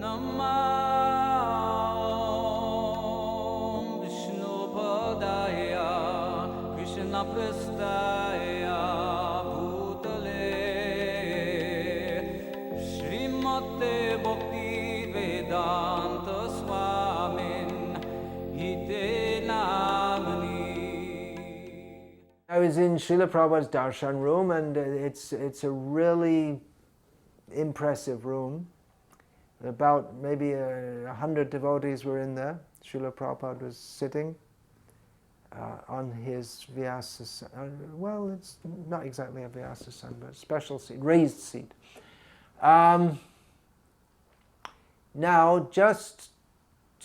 I was in Srila Prabhupada's darshan room, and it's a really impressive room. About maybe 100 devotees were in there. Srila Prabhupada was sitting on his Vyasa, well, it's not exactly a Vyasa, but a special seat, raised seat. Now, just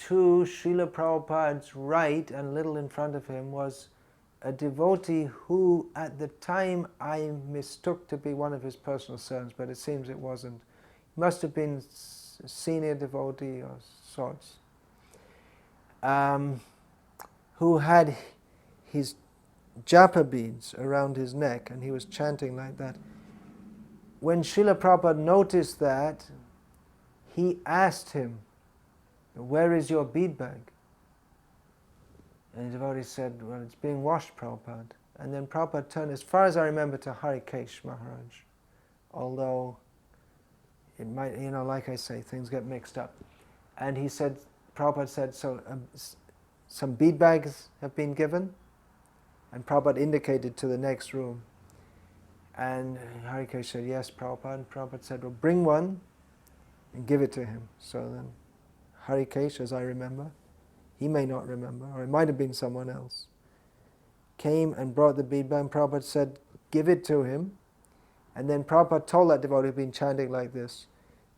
to Srila Prabhupada's right and a little in front of him was a devotee who at the time I mistook to be one of his personal servants, but it seems it wasn't. He must have been a senior devotee or sorts, who had his japa beads around his neck, and he was chanting like that. When Srila Prabhupada noticed that, he asked him, "Where is your bead bag?" And the devotee said, "Well, it's being washed, Prabhupada." And then Prabhupada turned, as far as I remember, to Harikesh Maharaj. Although, it might, like I say, things get mixed up. And he said, Prabhupada said, "So some bead bags have been given?" And Prabhupada indicated to the next room. And Harikesh said, "Yes, Prabhupada." And Prabhupada said, "Well, bring one and give it to him." So then Harikesh, as I remember, he may not remember, or it might have been someone else, came and brought the bead bag, and Prabhupada said, "Give it to him." And then Prabhupada told that devotee who'd been chanting like this,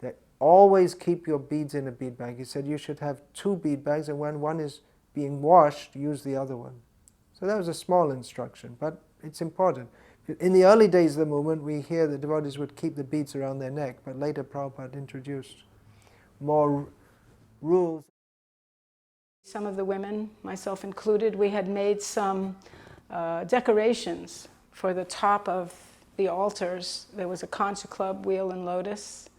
that always keep your beads in a bead bag. He said you should have 2 bead bags, and when one is being washed, use the other one. So that was a small instruction, but it's important. In the early days of the movement, we hear the devotees would keep the beads around their neck, but later Prabhupada introduced more rules. Some of the women, myself included, we had made some decorations for the top of the altars. There was a Concha Club wheel and lotus.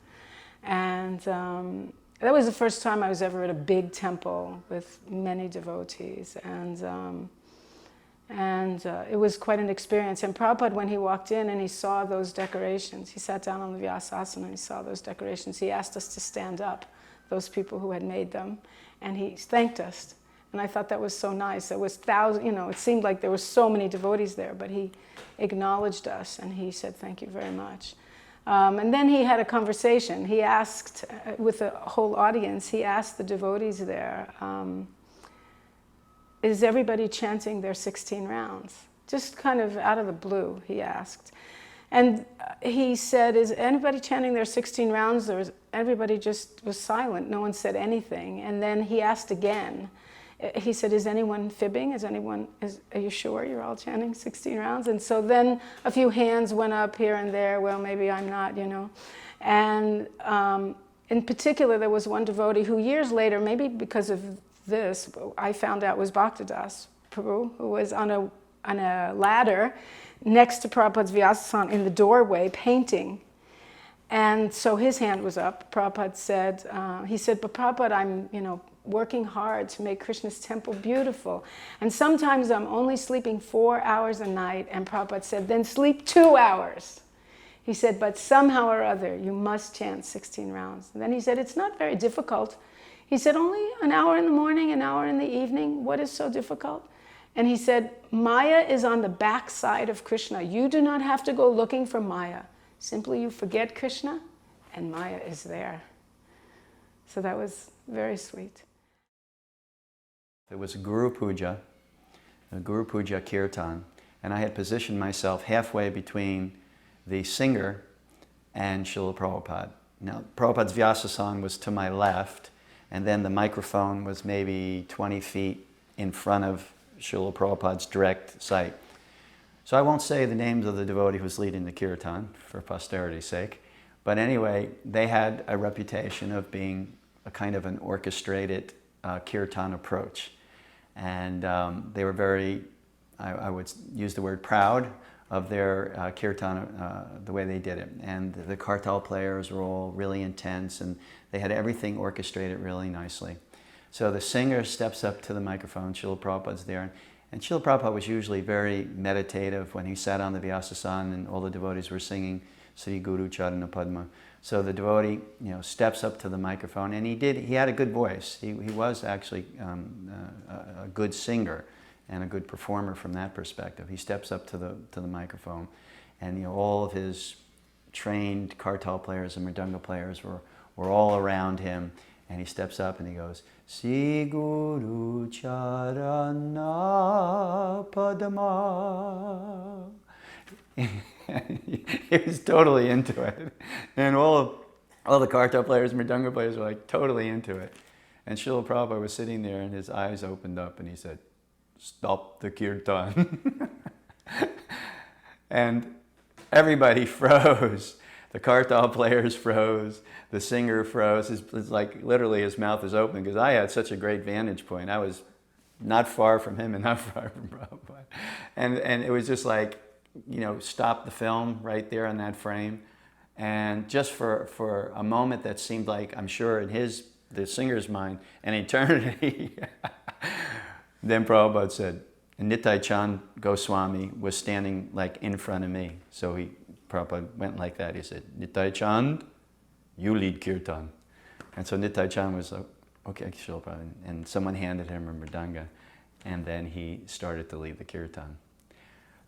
And that was the first time I was ever at a big temple with many devotees. And it was quite an experience. And Prabhupada, when he walked in and he saw those decorations, he sat down on the Vyasasana and he saw those decorations. He asked us to stand up, those people who had made them, and he thanked us. And I thought that was so nice. There was thousands, it seemed like there were so many devotees there, but he acknowledged us and he said, "Thank you very much." And then he had a conversation. He asked, with the whole audience, he asked the devotees there, "Is everybody chanting their 16 rounds?" Just kind of out of the blue, he asked. And he said, "Is anybody chanting their 16 rounds?" Everybody just was silent. No one said anything. And then he asked again. He said, "Is anyone fibbing? Are you sure you're all chanting 16 rounds?" And so then a few hands went up here and there. "Well, maybe I'm not, And in particular, there was one devotee who years later, maybe because of this, I found out was Bhaktidas Prabhu, who was on a ladder next to Prabhupada's Vyasasana in the doorway painting. And so his hand was up. Prabhupada said, "But Prabhupada, I'm, working hard to make Krishna's temple beautiful. And sometimes I'm only sleeping 4 hours a night." And Prabhupada said, "Then sleep 2 hours." He said, "But somehow or other, you must chant 16 rounds. And then he said, "It's not very difficult." He said, "Only an hour in the morning, an hour in the evening. What is so difficult?" And he said, "Maya is on the back side of Krishna. You do not have to go looking for Maya. Simply you forget Krishna, and Maya is there." So that was very sweet. There was a Guru Puja Kirtan, and I had positioned myself halfway between the singer and Srila Prabhupada. Now, Prabhupada's Vyasasana was to my left, and then the microphone was maybe 20 feet in front of Srila Prabhupada's direct sight. So I won't say the names of the devotee who was leading the kirtan for posterity's sake, but anyway, they had a reputation of being a kind of an orchestrated kirtan approach. And they were very, I would use the word proud of their kirtan, the way they did it. And the kartal players were all really intense, and they had everything orchestrated really nicely. So the singer steps up to the microphone, Srila Prabhupada's there, and Srila Prabhupada was usually very meditative when he sat on the Vyasasana and all the devotees were singing Sri Guru Charana Padma. So the devotee, steps up to the microphone, and he had a good voice. He was actually a good singer and a good performer from that perspective. He steps up to the microphone, and all of his trained kartal players and mridanga players were all around him, and he steps up and he goes, Sri Guru Charana Padma. He was totally into it, and all the kartal players, mridanga players were like totally into it. And Srila Prabhupada was sitting there, and his eyes opened up, and he said, "Stop the kirtan." And everybody froze. The kartal players froze. The singer froze. It's like literally his mouth is open, because I had such a great vantage point. I was not far from him and not far from Prabhupada, and it was just like, stop the film right there in that frame. And just for a moment that seemed like, I'm sure in the singer's mind, an eternity, then Prabhupada said, Nitai Chand Goswami was standing like in front of me. So Prabhupada went like that. He said, Nitai Chand, you lead kirtan. And so Nitai Chand was like, okay, Srila Prabhupada. And someone handed him a mridanga, and then he started to lead the kirtan.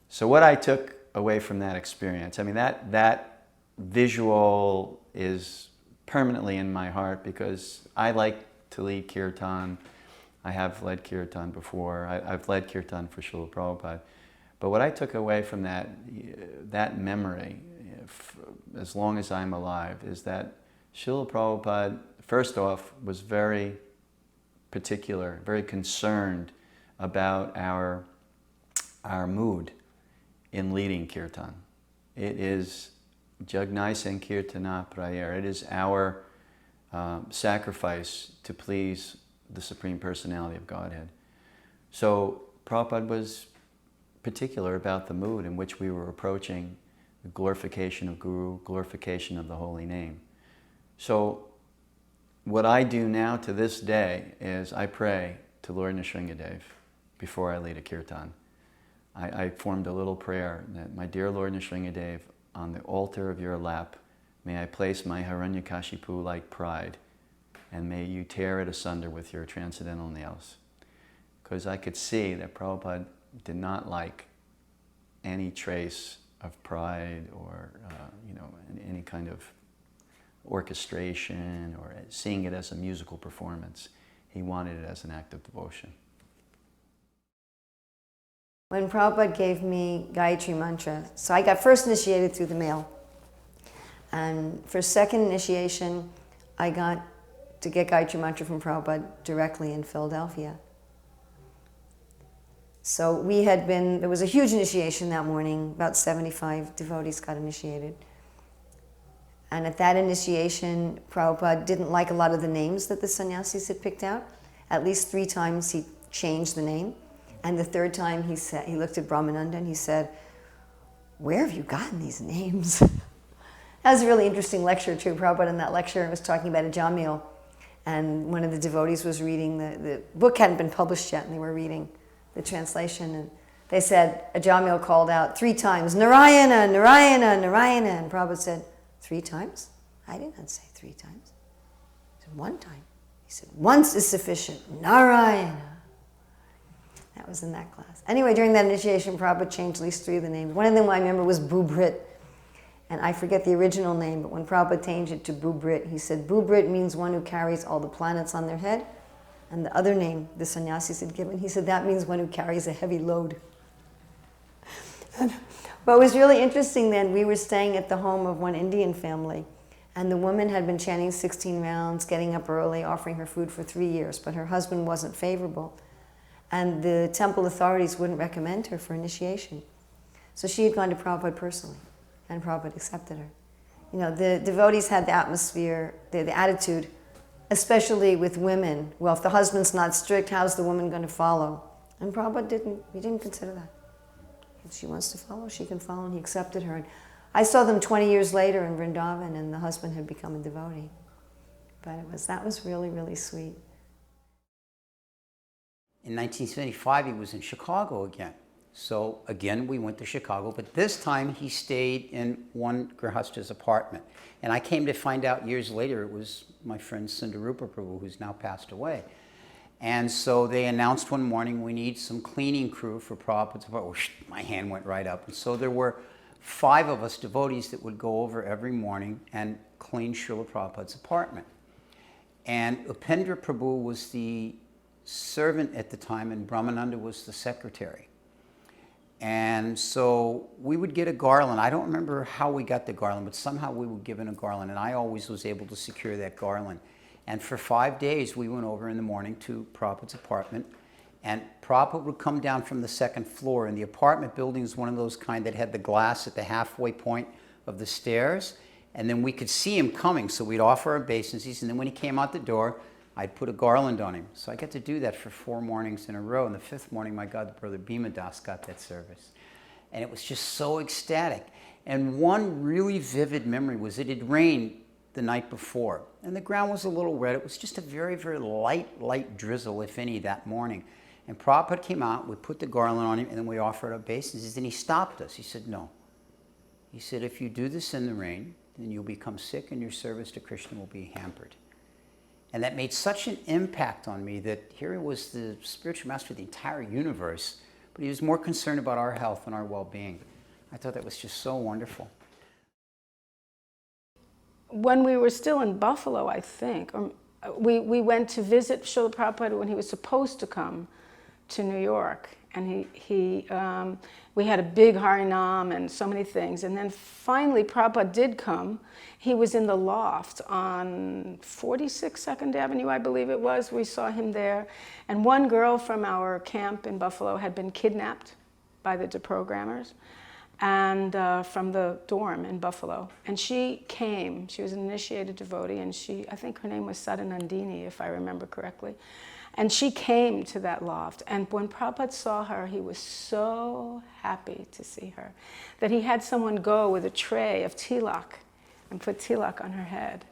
So what I took away from that experience, I mean, that visual is permanently in my heart, because I like to lead kirtan. I have led kirtan before. I've led kirtan for Srila Prabhupada. But what I took away from that memory, as long as I'm alive, is that Srila Prabhupada, first off, was very particular, very concerned about our mood in leading kirtan. It is Jagnai Sankirtana Prayer. It is our sacrifice to please the Supreme Personality of Godhead. So Prabhupada was particular about the mood in which we were approaching the glorification of Guru, glorification of the holy name. So what I do now to this day is I pray to Lord Nrsimhadev before I lead a kirtan. I formed a little prayer that, my dear Lord Nrsimhadev, on the altar of your lap, may I place my Hiranyakashipu-like pride, and may you tear it asunder with your transcendental nails. Because I could see that Prabhupada did not like any trace of pride or any kind of orchestration or seeing it as a musical performance. He wanted it as an act of devotion. When Prabhupada gave me Gayatri Mantra, so I got first initiated through the mail. And for second initiation, I got to get Gayatri Mantra from Prabhupada directly in Philadelphia. So there was a huge initiation that morning. About 75 devotees got initiated. And at that initiation, Prabhupada didn't like a lot of the names that the sannyasis had picked out. At least 3 times he changed the name. And the 3rd time he looked at Brahmananda and he said, "Where have you gotten these names?" That was a really interesting lecture too. Prabhupada in that lecture was talking about a Jamil. And one of the devotees was reading, the book hadn't been published yet, and they were reading the translation. And they said, a Jamil called out 3 times, "Narayana, Narayana, Narayana." And Prabhupada said, 3 times? I did not say 3 times. He said, 1 time. He said, "Once is sufficient, Narayana." That was in that class. Anyway, during that initiation, Prabhupada changed at least 3 of the names. One of them I remember was Bubrit. And I forget the original name, but when Prabhupada changed it to Bubrit, he said, Bubrit means one who carries all the planets on their head. And the other name the sannyasis had given, he said, that means one who carries a heavy load. What was really interesting then, we were staying at the home of one Indian family, and the woman had been chanting 16 rounds, getting up early, offering her food for 3 years, but her husband wasn't favorable. And the temple authorities wouldn't recommend her for initiation. So she had gone to Prabhupada personally, and Prabhupada accepted her. The devotees had the atmosphere, the attitude, especially with women. Well, if the husband's not strict, how's the woman going to follow? And Prabhupada didn't consider that. If she wants to follow, she can follow, and he accepted her. And I saw them 20 years later in Vrindavan, and the husband had become a devotee. But that was really, really sweet. In 1975, he was in Chicago again. So again, we went to Chicago, but this time he stayed in one Grihasta's apartment. And I came to find out years later it was my friend Sundarupa Prabhu, who's now passed away. And so they announced one morning, we need some cleaning crew for Prabhupada's apartment. My hand went right up. And so there were 5 of us devotees that would go over every morning and clean Srila Prabhupada's apartment. And Upendra Prabhu was the servant at the time, and Brahmananda was the secretary. And so we would get a garland. I don't remember how we got the garland, but somehow we were given a garland, and I always was able to secure that garland. And for 5 days, we went over in the morning to Prabhupada's apartment, and Prabhupada would come down from the 2nd floor, and the apartment building is one of those kind that had the glass at the halfway point of the stairs, and then we could see him coming, so we'd offer our obeisances, and then when he came out the door, I'd put a garland on him. So I got to do that for 4 mornings in a row. And the 5th morning, my god brother Bhima Das got that service. And it was just so ecstatic. And one really vivid memory was it had rained the night before. And the ground was a little wet. It was just a very, very light drizzle, if any, that morning. And Prabhupada came out, we put the garland on him, and then we offered obeisances. And he stopped us. He said, no. He said, if you do this in the rain, then you'll become sick and your service to Krishna will be hampered. And that made such an impact on me that here he was the spiritual master of the entire universe, but he was more concerned about our health and our well-being. I thought that was just so wonderful. When we were still in Buffalo, I think, we went to visit Srila Prabhupada when he was supposed to come to New York. And we had a big Harinam and so many things. And then finally Prabhupada did come. He was in the loft on 46 2nd Avenue, I believe it was. We saw him there. And one girl from our camp in Buffalo had been kidnapped by the deprogrammers and from the dorm in Buffalo. And she came. She was an initiated devotee, and I think her name was Sadanandini, if I remember correctly. And she came to that loft, and when Prabhupada saw her, he was so happy to see her that he had someone go with a tray of tilak and put tilak on her head.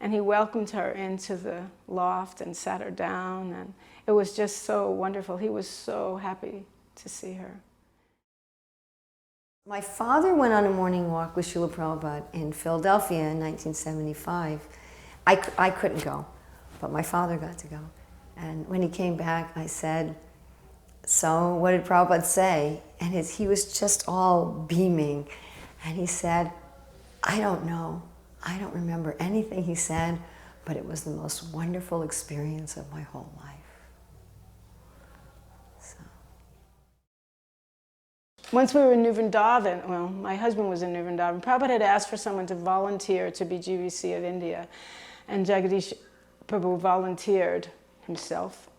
And he welcomed her into the loft and sat her down, and it was just so wonderful. He was so happy to see her. My father went on a morning walk with Srila Prabhupada in Philadelphia in 1975. I couldn't go, but my father got to go. And when he came back, I said, so what did Prabhupada say? And he was just all beaming. And he said, I don't know. I don't remember anything he said, but it was the most wonderful experience of my whole life. So. Once we were in New Vrindavan, well, my husband was in New Vrindavan, Prabhupada had asked for someone to volunteer to be GVC of India. And Jagadish Prabhu volunteered himself.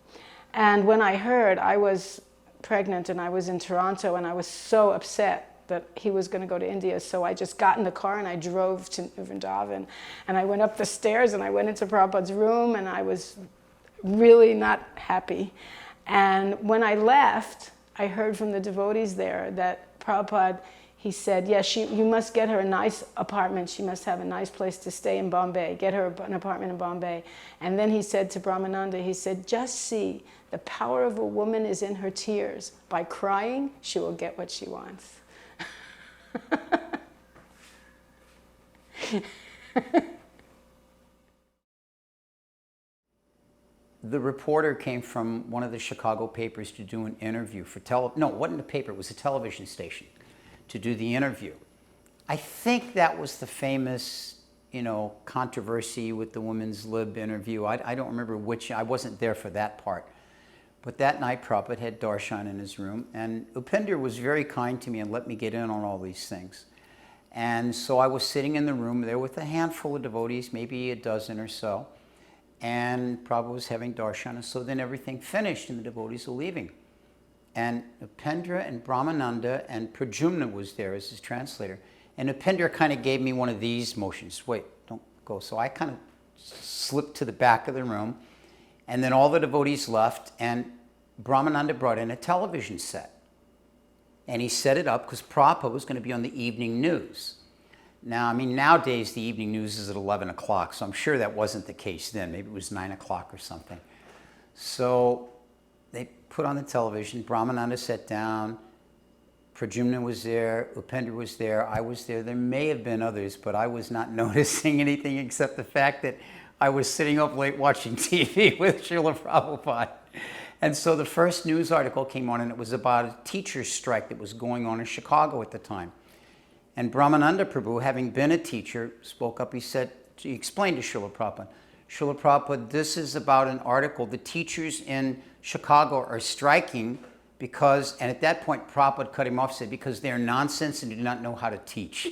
And when I heard, I was pregnant and I was in Toronto, and I was so upset that he was going to go to India, so I just got in the car and I drove to Vrindavan, and I went up the stairs and I went into Prabhupada's room, and I was really not happy. And when I left, I heard from the devotees there that Prabhupada, he said, yes, you must get her a nice apartment. She must have a nice place to stay in Bombay. Get her an apartment in Bombay. And then he said to Brahmananda, he said, just see, the power of a woman is in her tears. By crying, she will get what she wants. The reporter came from one of the Chicago papers to do an interview for no, it wasn't a paper, it was a television station, to do the interview. I think that was the famous, controversy with the women's lib interview. I don't remember which, I wasn't there for that part. But that night, Prabhupada had darshan in his room, and Upendra was very kind to me and let me get in on all these things. And so I was sitting in the room there with a handful of devotees, maybe a dozen or so, and Prabhupada was having darshan, and so then everything finished and the devotees were leaving. And Upendra and Brahmananda and Pradyumna was there as his translator. And Upendra kind of gave me one of these motions. Wait, don't go. So I kind of slipped to the back of the room. And then all the devotees left, and Brahmananda brought in a television set. and he set it up because Prabhupada was going to be on the evening news. Now, I mean, nowadays the evening news is at 11 o'clock, so I'm sure that wasn't the case then. Maybe it was 9 o'clock or something. So they put on the television, Brahmananda sat down, Pradyumna was there, Upendra was there, I was there. There may have been others, but I was not noticing anything except the fact that I was sitting up late watching TV with Srila Prabhupada. And so the first news article came on, and it was about a teacher's strike that was going on in Chicago at the time. And Brahmananda Prabhu, having been a teacher, spoke up. He explained to Srila Prabhupada, Srila Prabhupada, this is about an article. The teachers in Chicago are striking because, and at that point Prabhupada cut him off, said, because they're nonsense and do not know how to teach.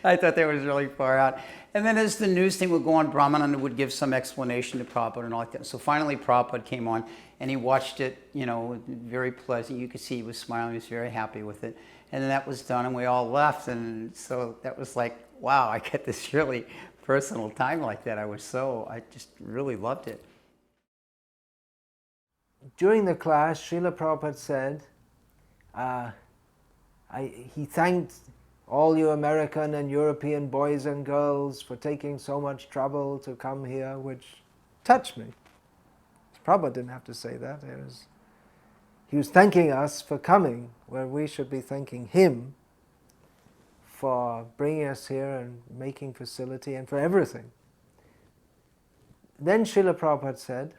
I thought that was really far out. And then as the news thing would go on, Brahmananda would give some explanation to Prabhupada and all like that. So finally Prabhupada came on and he watched it, you know, very pleasant. You could see he was smiling, he was very happy with it. And then that was done and we all left. And so that was like, wow, I get this really personal time like that. I just really loved it. During the class, Srila Prabhupada said, he thanked all you American and European boys and girls for taking so much trouble to come here, which touched me. Prabhupada didn't have to say that. He was thanking us for coming, where we should be thanking him for bringing us here and making facility and for everything. Then Srila Prabhupada said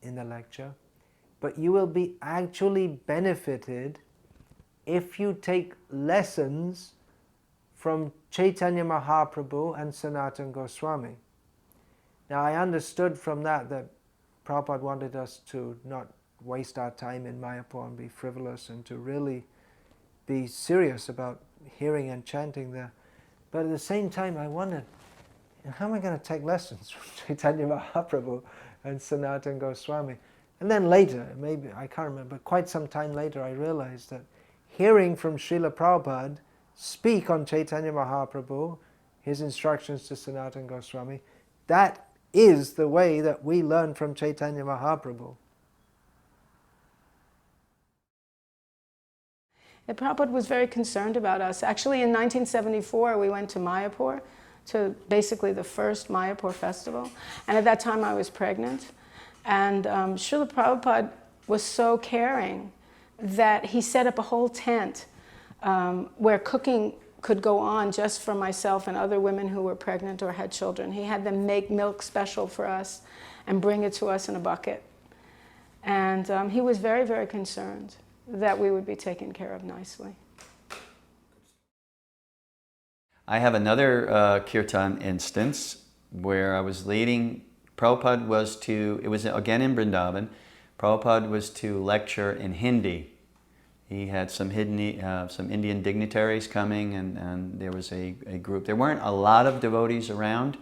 in the lecture, but you will be actually benefited if you take lessons from Chaitanya Mahaprabhu and Sanatana Goswami. Now I understood from that Prabhupada wanted us to not waste our time in Mayapur and be frivolous and to really be serious about hearing and chanting there. But at the same time I wondered, how am I going to take lessons from Chaitanya Mahaprabhu and Sanatana Goswami? And then later, maybe, I can't remember, quite some time later I realized that hearing from Srila Prabhupada speak on Chaitanya Mahaprabhu, his instructions to Sanatana Goswami, that is the way that we learn from Chaitanya Mahaprabhu. And Prabhupada was very concerned about us. Actually, in 1974, we went to Mayapur, to basically the first Mayapur festival. And at that time, I was pregnant. And Srila Prabhupada was so caring that he set up a whole tent where cooking could go on just for myself and other women who were pregnant or had children. He had them make milk special for us and bring it to us in a bucket. And he was very, very concerned that we would be taken care of nicely. I have another kirtan instance where I was leading. Prabhupada was it was again in Vrindavan, Prabhupada was to lecture in Hindi. He had some Indian dignitaries coming, and there was a group. There weren't a lot of devotees around.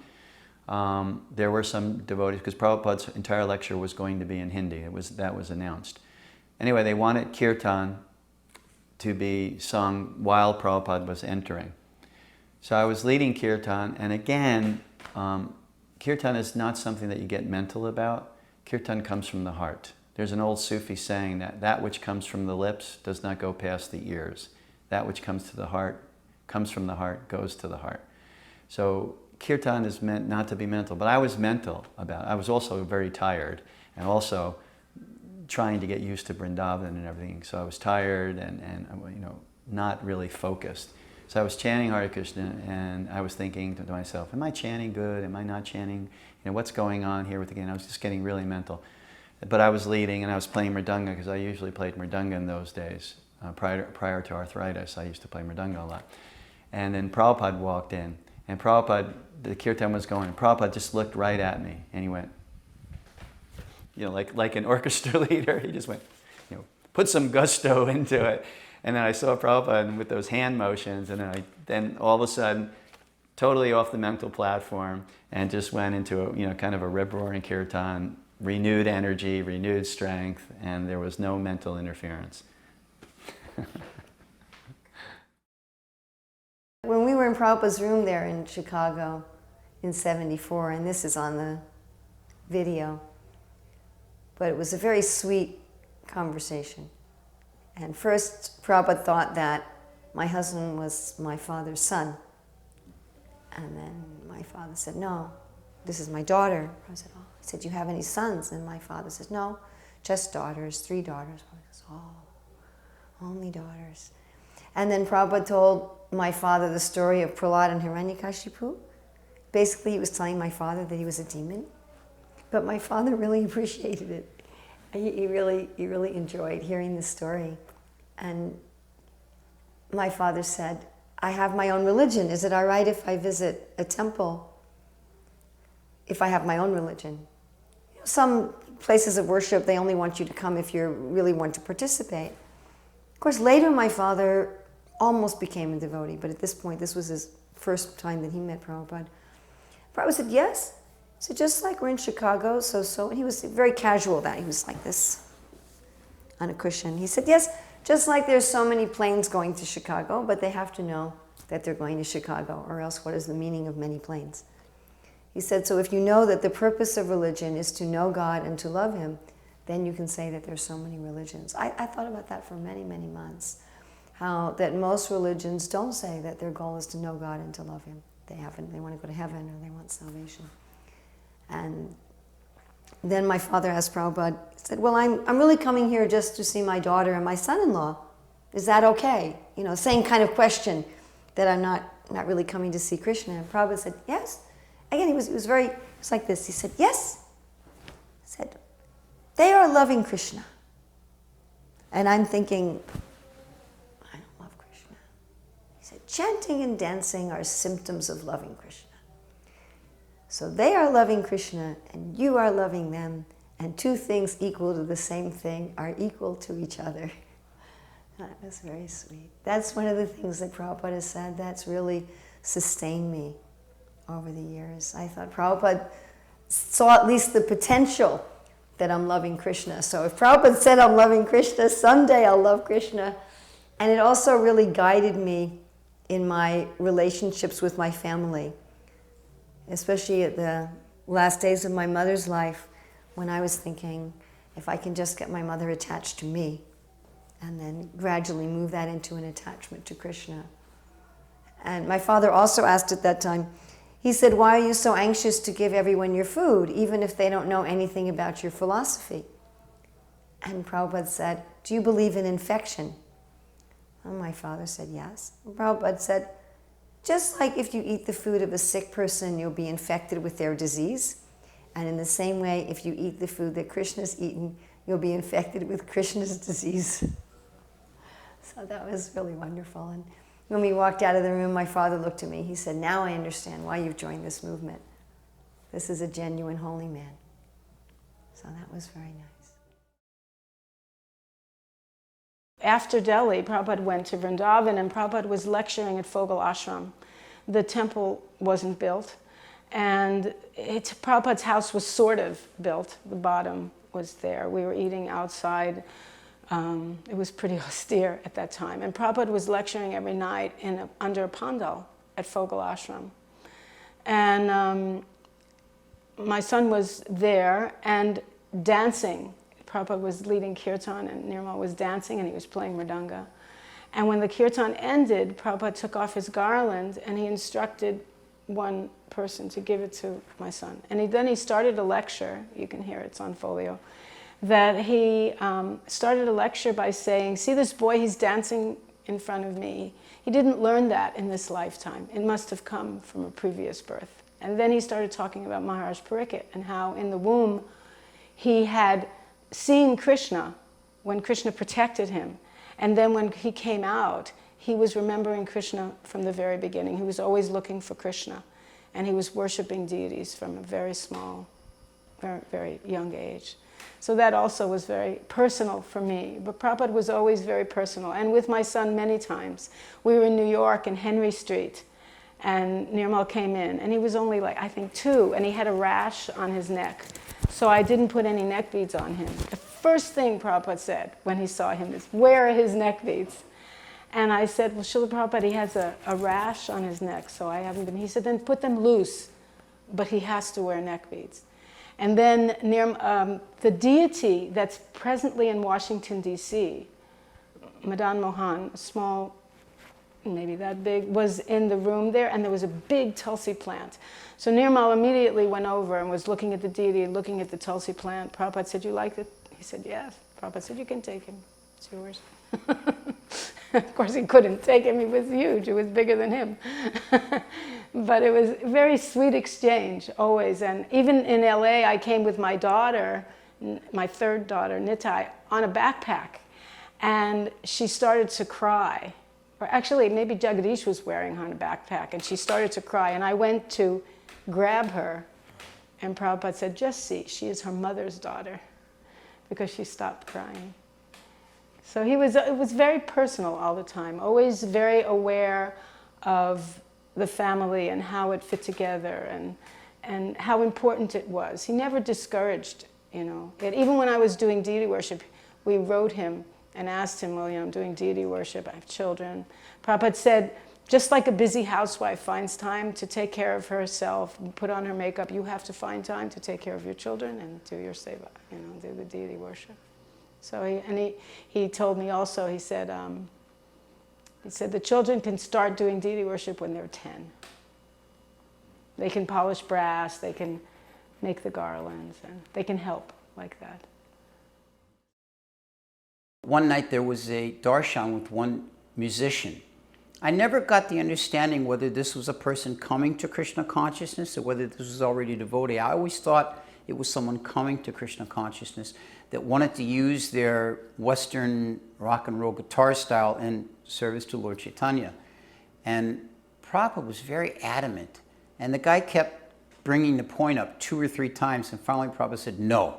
There were some devotees, because Prabhupada's entire lecture was going to be in Hindi. That was announced. Anyway, they wanted kirtan to be sung while Prabhupada was entering. So I was leading kirtan, and again, kirtan is not something that you get mental about. Kirtan comes from the heart. There's an old Sufi saying that which comes from the lips does not go past the ears. That which comes to the heart, comes from the heart, goes to the heart. So kirtan is meant not to be mental, but I was mental about it. I was also very tired, and also trying to get used to Vrindavan and everything. So I was tired and not really focused. So I was chanting Hare Krishna, and I was thinking to myself, am I chanting good? Am I not chanting? What's going on here with the game? I was just getting really mental. But I was leading, and I was playing mridanga, because I usually played mridanga in those days. Prior to arthritis, I used to play mridanga a lot. And then Prabhupada walked in, and Prabhupada, the kirtan was going, and Prabhupada just looked right at me, and he went, like an orchestra leader, he just went, put some gusto into it. And then I saw Prabhupada with those hand motions, and then all of a sudden, totally off the mental platform, and just went into a kind of a rip-roaring kirtan, renewed energy, renewed strength, and there was no mental interference. When we were in Prabhupada's room there in Chicago in '74, and this is on the video, but it was a very sweet conversation. And first, Prabhupada thought that my husband was my father's son. And then my father said, no, this is my daughter. I said, oh. He said, do you have any sons? And my father said, no, just daughters, 3 daughters. I said, oh, only daughters. And then Prabhupada told my father the story of Prahlad and Hiranyakashipu. Basically, he was telling my father that he was a demon. But my father really appreciated it. He really enjoyed hearing the story. And my father said, I have my own religion. Is it all right if I visit a temple? If I have my own religion? Some places of worship, they only want you to come if you really want to participate. Of course, later my father almost became a devotee, but at this point, this was his first time that he met Prabhupada. Prabhupada said, yes. He said, just like we're in Chicago, and he was very casual that. He was like this, on a cushion. He said, yes, just like there's so many planes going to Chicago, but they have to know that they're going to Chicago, or else what is the meaning of many planes? He said, so if you know that the purpose of religion is to know God and to love Him, then you can say that there's so many religions. I thought about that for many, many months. How that most religions don't say that their goal is to know God and to love Him. They want to go to heaven or they want salvation. And then my father asked Prabhupada, he said, well, I'm really coming here just to see my daughter and my son-in-law. Is that okay? You know, same kind of question, that I'm not really coming to see Krishna. And Prabhupada said, yes. Again, he was like this. He said, yes. He said, they are loving Krishna. And I'm thinking, I don't love Krishna. He said, chanting and dancing are symptoms of loving Krishna. So they are loving Krishna, and you are loving them, and 2 things equal to the same thing are equal to each other. That was very sweet. That's one of the things that Prabhupada has said that's really sustained me over the years. I thought Prabhupada saw at least the potential that I'm loving Krishna. So if Prabhupada said I'm loving Krishna, someday I'll love Krishna. And it also really guided me in my relationships with my family, especially at the last days of my mother's life, when I was thinking, if I can just get my mother attached to me, and then gradually move that into an attachment to Krishna. And my father also asked at that time, he said, why are you so anxious to give everyone your food, even if they don't know anything about your philosophy? And Prabhupada said, do you believe in infection? And my father said, yes. And Prabhupada said, just like if you eat the food of a sick person, you'll be infected with their disease. And in the same way, if you eat the food that Krishna's eaten, you'll be infected with Krishna's disease. So that was really wonderful. And when we walked out of the room, my father looked at me. He said, now I understand why you've joined this movement. This is a genuine holy man. So that was very nice. After Delhi, Prabhupada went to Vrindavan, and Prabhupada was lecturing at Fogal Ashram. The temple wasn't built, and Prabhupada's house was sort of built. The bottom was there. We were eating outside. It was pretty austere at that time. And Prabhupada was lecturing every night under a pandal at Fogal Ashram. And my son was there and dancing. Prabhupada was leading kirtan, and Nirmal was dancing, and he was playing mridanga. And when the kirtan ended, Prabhupada took off his garland, and he instructed one person to give it to my son. And then he started a lecture. You can hear it's on folio. That he started a lecture by saying, see this boy, he's dancing in front of me. He didn't learn that in this lifetime. It must have come from a previous birth. And then he started talking about Maharaj Pariksit and how in the womb he had seen Krishna when Krishna protected him. And then when he came out, he was remembering Krishna from the very beginning. He was always looking for Krishna. And he was worshiping deities from a very small, very, very young age. So that also was very personal for me. But Prabhupada was always very personal. And with my son many times. We were in New York in Henry Street, and Nirmal came in. And he was only like, I think 2, and he had a rash on his neck. So I didn't put any neck beads on him. The first thing Prabhupada said when he saw him is, where are his neck beads? And I said, well, Srila Prabhupada, he has a rash on his neck, so I haven't been. He said, then put them loose, but he has to wear neck beads. And then the deity that's presently in Washington, D.C., Madan Mohan, a small, maybe that big, was in the room there, and there was a big Tulsi plant. So Nirmal immediately went over and was looking at the deity, looking at the Tulsi plant. Prabhupada said, "You like it?" He said, "Yes." Prabhupada said, "You can take him. It's yours." Of course, he couldn't take him. He was huge. It was bigger than him. But it was a very sweet exchange, always. And even in LA, I came with my daughter, my third daughter, Nitai, on a backpack. And she started to cry. Or actually, maybe Jagadish was wearing her on a backpack. And she started to cry. And I went to grab her. And Prabhupada said, "Just see, she is her mother's daughter." Because she stopped crying. So it was very personal all the time, always very aware of the family and how it fit together and how important it was. He never discouraged, it. Even when I was doing deity worship, we wrote him and asked him, "Well, I'm doing deity worship, I have children." Prabhupada said, just like a busy housewife finds time to take care of herself, put on her makeup, you have to find time to take care of your children and do your seva, do the deity worship. So he told me also, he said the children can start doing deity worship when they're 10. They can polish brass, they can make the garlands, and they can help like that. One night there was a darshan with one musician. I never got the understanding whether this was a person coming to Krishna consciousness or whether this was already a devotee. I always thought it was someone coming to Krishna consciousness that wanted to use their Western rock and roll guitar style in service to Lord Chaitanya. And Prabhupada was very adamant. And the guy kept bringing the point up 2 or 3 times. And finally Prabhupada said, "No."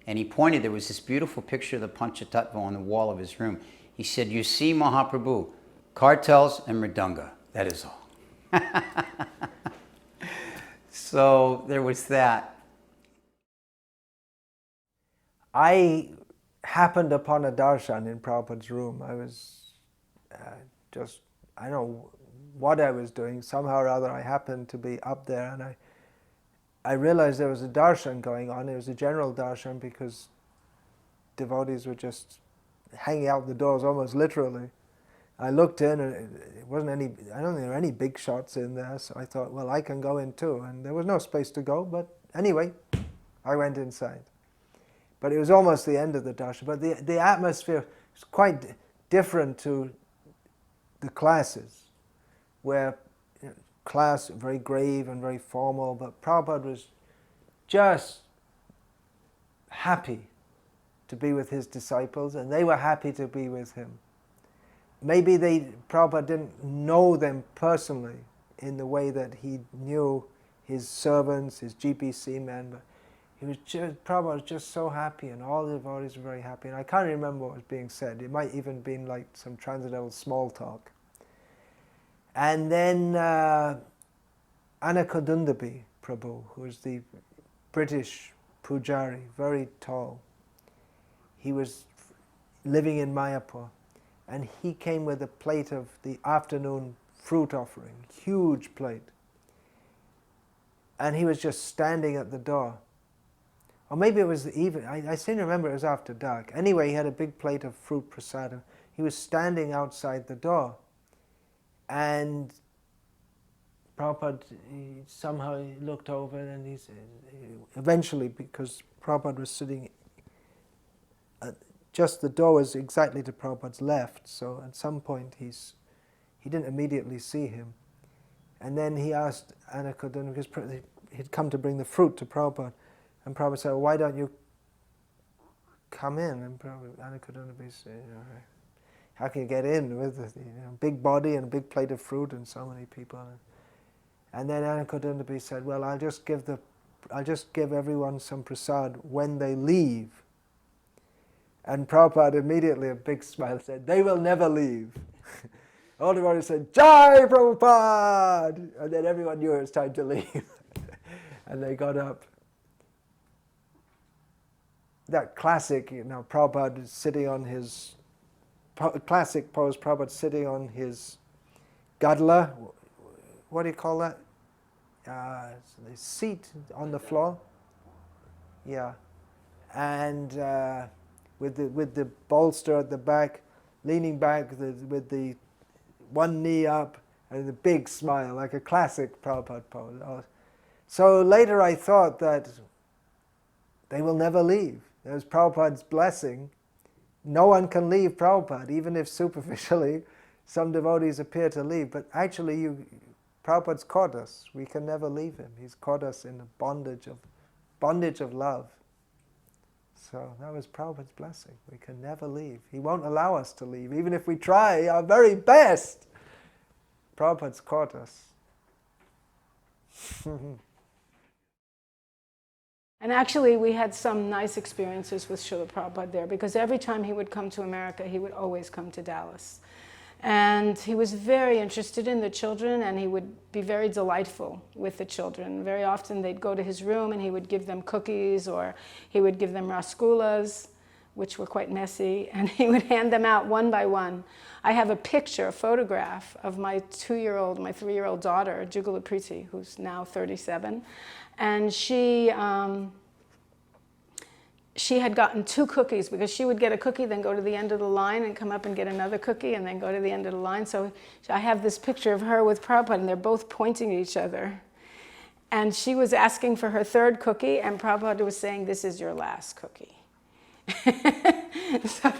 And he pointed, there was this beautiful picture of the Panchatattva on the wall of his room. He said, "You see, Mahaprabhu, kartals and mridanga, that is all." So there was that. I happened upon a darshan in Prabhupada's room. I was I don't know what I was doing. Somehow or other I happened to be up there, and I realized there was a darshan going on. It was a general darshan because devotees were just hanging out the doors almost literally. I looked in and it wasn't any, I don't think there were any big shots in there, so I thought, well, I can go in too. And there was no space to go, but anyway, I went inside. But it was almost the end of the darshan. But the atmosphere was quite different to the classes, where class very grave and very formal, but Prabhupada was just happy to be with his disciples, and they were happy to be with him. Maybe Prabhupada didn't know them personally in the way that he knew his servants, his GPC men, but Prabhupada was just so happy, and all the devotees were very happy. And I can't remember what was being said. It might even been like some transcendental small talk. And then Anakadundabi Prabhu, who was the British pujari, very tall. He was living in Mayapur, and he came with a plate of the afternoon fruit offering, huge plate. And he was just standing at the door. Or maybe it was the evening, I seem to remember it was after dark. Anyway, he had a big plate of fruit prasadam. He was standing outside the door. And Prabhupada somehow looked over, and he said, eventually, because Prabhupada was sitting, just the door was exactly to Prabhupada's left, so at some point he didn't immediately see him. And then he asked Anakadundabi, because he'd come to bring the fruit to Prabhupada, and Prabhupada said, "Why don't you come in?" And Anakadundabi said, "How can you get in with a big body and a big plate of fruit and so many people?" And then Anakadundabi said, "Well, I'll just give everyone some prasad when they leave." And Prabhupada immediately, a big smile, said, "They will never leave." All the devotees said, "Jai Prabhupada!" And then everyone knew it was time to leave. And they got up. That classic, Prabhupada sitting on his, classic pose, Prabhupada sitting on his gadla, what do you call that? The seat on the floor. Yeah. And with the bolster at the back, leaning back with the one knee up and the big smile, like a classic Prabhupada pose. So later I thought that they will never leave. There's Prabhupada's blessing. No one can leave Prabhupada, even if superficially some devotees appear to leave. But actually, Prabhupada's caught us. We can never leave him. He's caught us in the bondage of love. So that was Prabhupada's blessing. We can never leave. He won't allow us to leave, even if we try our very best. Prabhupada's caught us. And actually, we had some nice experiences with Srila Prabhupada there, because every time he would come to America, he would always come to Dallas. And he was very interested in the children, and he would be very delightful with the children. Very often they'd go to his room and he would give them cookies, or he would give them rasgullas, which were quite messy, and he would hand them out one by one. I have a picture, a photograph of my 3-year-old daughter, Jugala Priti, who's now 37. And she had gotten 2 cookies, because she would get a cookie, then go to the end of the line and come up and get another cookie, and then go to the end of the line. So I have this picture of her with Prabhupada, and they're both pointing at each other. And she was asking for her 3rd cookie, and Prabhupada was saying, "This is your last cookie." So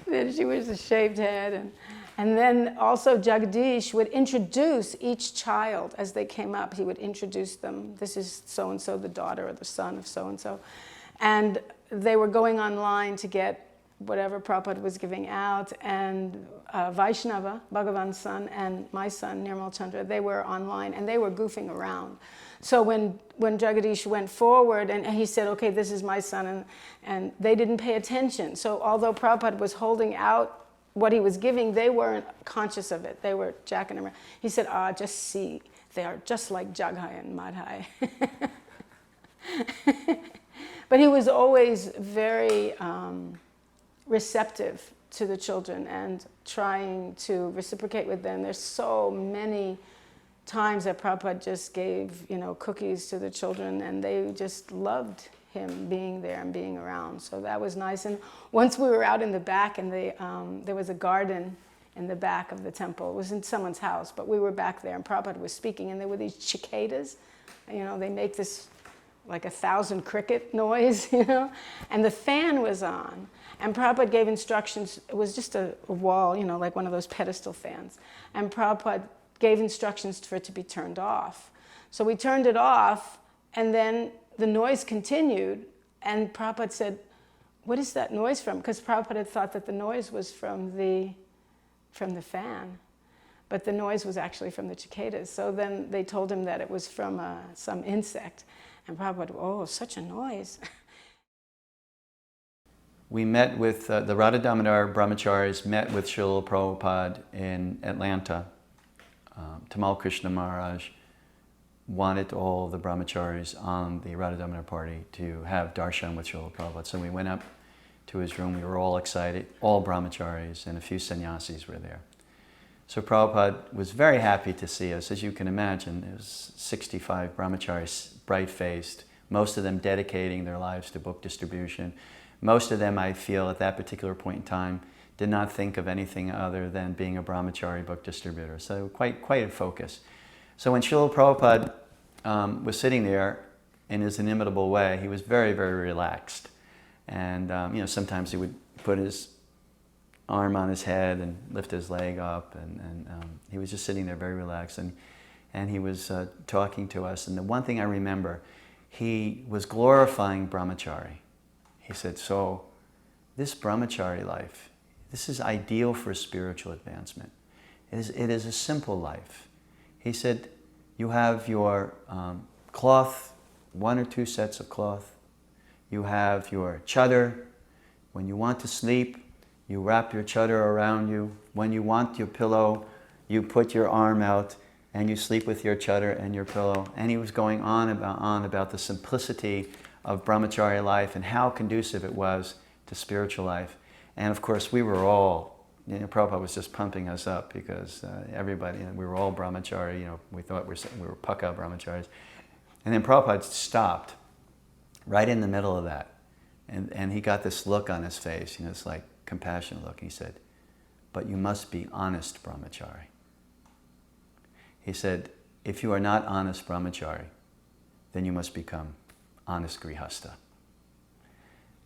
then she was a shaved head. And then also Jagdish would introduce each child as they came up. He would introduce them. This is so-and-so, the daughter or the son of so-and-so. And they were going online to get whatever Prabhupada was giving out. And Vaishnava, Bhagavan's son, and my son, Nirmal Chandra, they were online, and they were goofing around. So when Jagadish went forward and he said, "Okay, this is my son," and they didn't pay attention. So although Prabhupada was holding out what he was giving, they weren't conscious of it. They were jacking around. He said, "Just see, they are just like Jaghai and Madhai." But he was always very receptive to the children and trying to reciprocate with them. There's so many times that Prabhupada just gave, cookies to the children, and they just loved him being there and being around. So that was nice. And once we were out in the back, and there was a garden in the back of the temple. It was in someone's house, but we were back there, and Prabhupada was speaking, and there were these cicadas. They make this like 1,000 cricket noise, and the fan was on. And Prabhupada gave instructions. It was just a wall, like one of those pedestal fans. And Prabhupada gave instructions for it to be turned off. So we turned it off, and then the noise continued, and Prabhupada said, "What is that noise from?" Because Prabhupada had thought that the noise was from the fan, but the noise was actually from the cicadas. So then they told him that it was from some insect, and Prabhupada, "Oh, such a noise." We met with, the Radha Damodar Brahmacharis met with Srila Prabhupada in Atlanta. Tamal Krishna Maharaj wanted all the brahmacharis on the Radha Damodar party to have darshan with Srila Prabhupada. So we went up to his room. We were all excited. All brahmacharis and a few sannyasis were there. So Prabhupada was very happy to see us. As you can imagine, there was 65 brahmacharis, bright-faced, most of them dedicating their lives to book distribution. Most of them, I feel, at that particular point in time, did not think of anything other than being a brahmachari book distributor. So quite in focus. So when Srila Prabhupada was sitting there in his inimitable way, he was very, very relaxed. And sometimes he would put his arm on his head and lift his leg up, and he was just sitting there very relaxed. And he was talking to us. And the one thing I remember, he was glorifying brahmachari. He said, "So this brahmachari life, this is ideal for spiritual advancement. It is a simple life." He said, "You have your cloth, 1 or 2 sets of cloth. You have your chadar. When you want to sleep, you wrap your chadar around you. When you want your pillow, you put your arm out and you sleep with your chadar and your pillow." And he was going on about the simplicity of brahmachari life and how conducive it was to spiritual life. And of course, we were all, Prabhupada was just pumping us up because everybody, we were all brahmachari, we thought we were Paka brahmacharis. And then Prabhupada stopped right in the middle of that. And he got this look on his face, this like compassionate look. He said, but you must be honest brahmachari. He said, if you are not honest brahmachari, then you must become honest grihasta.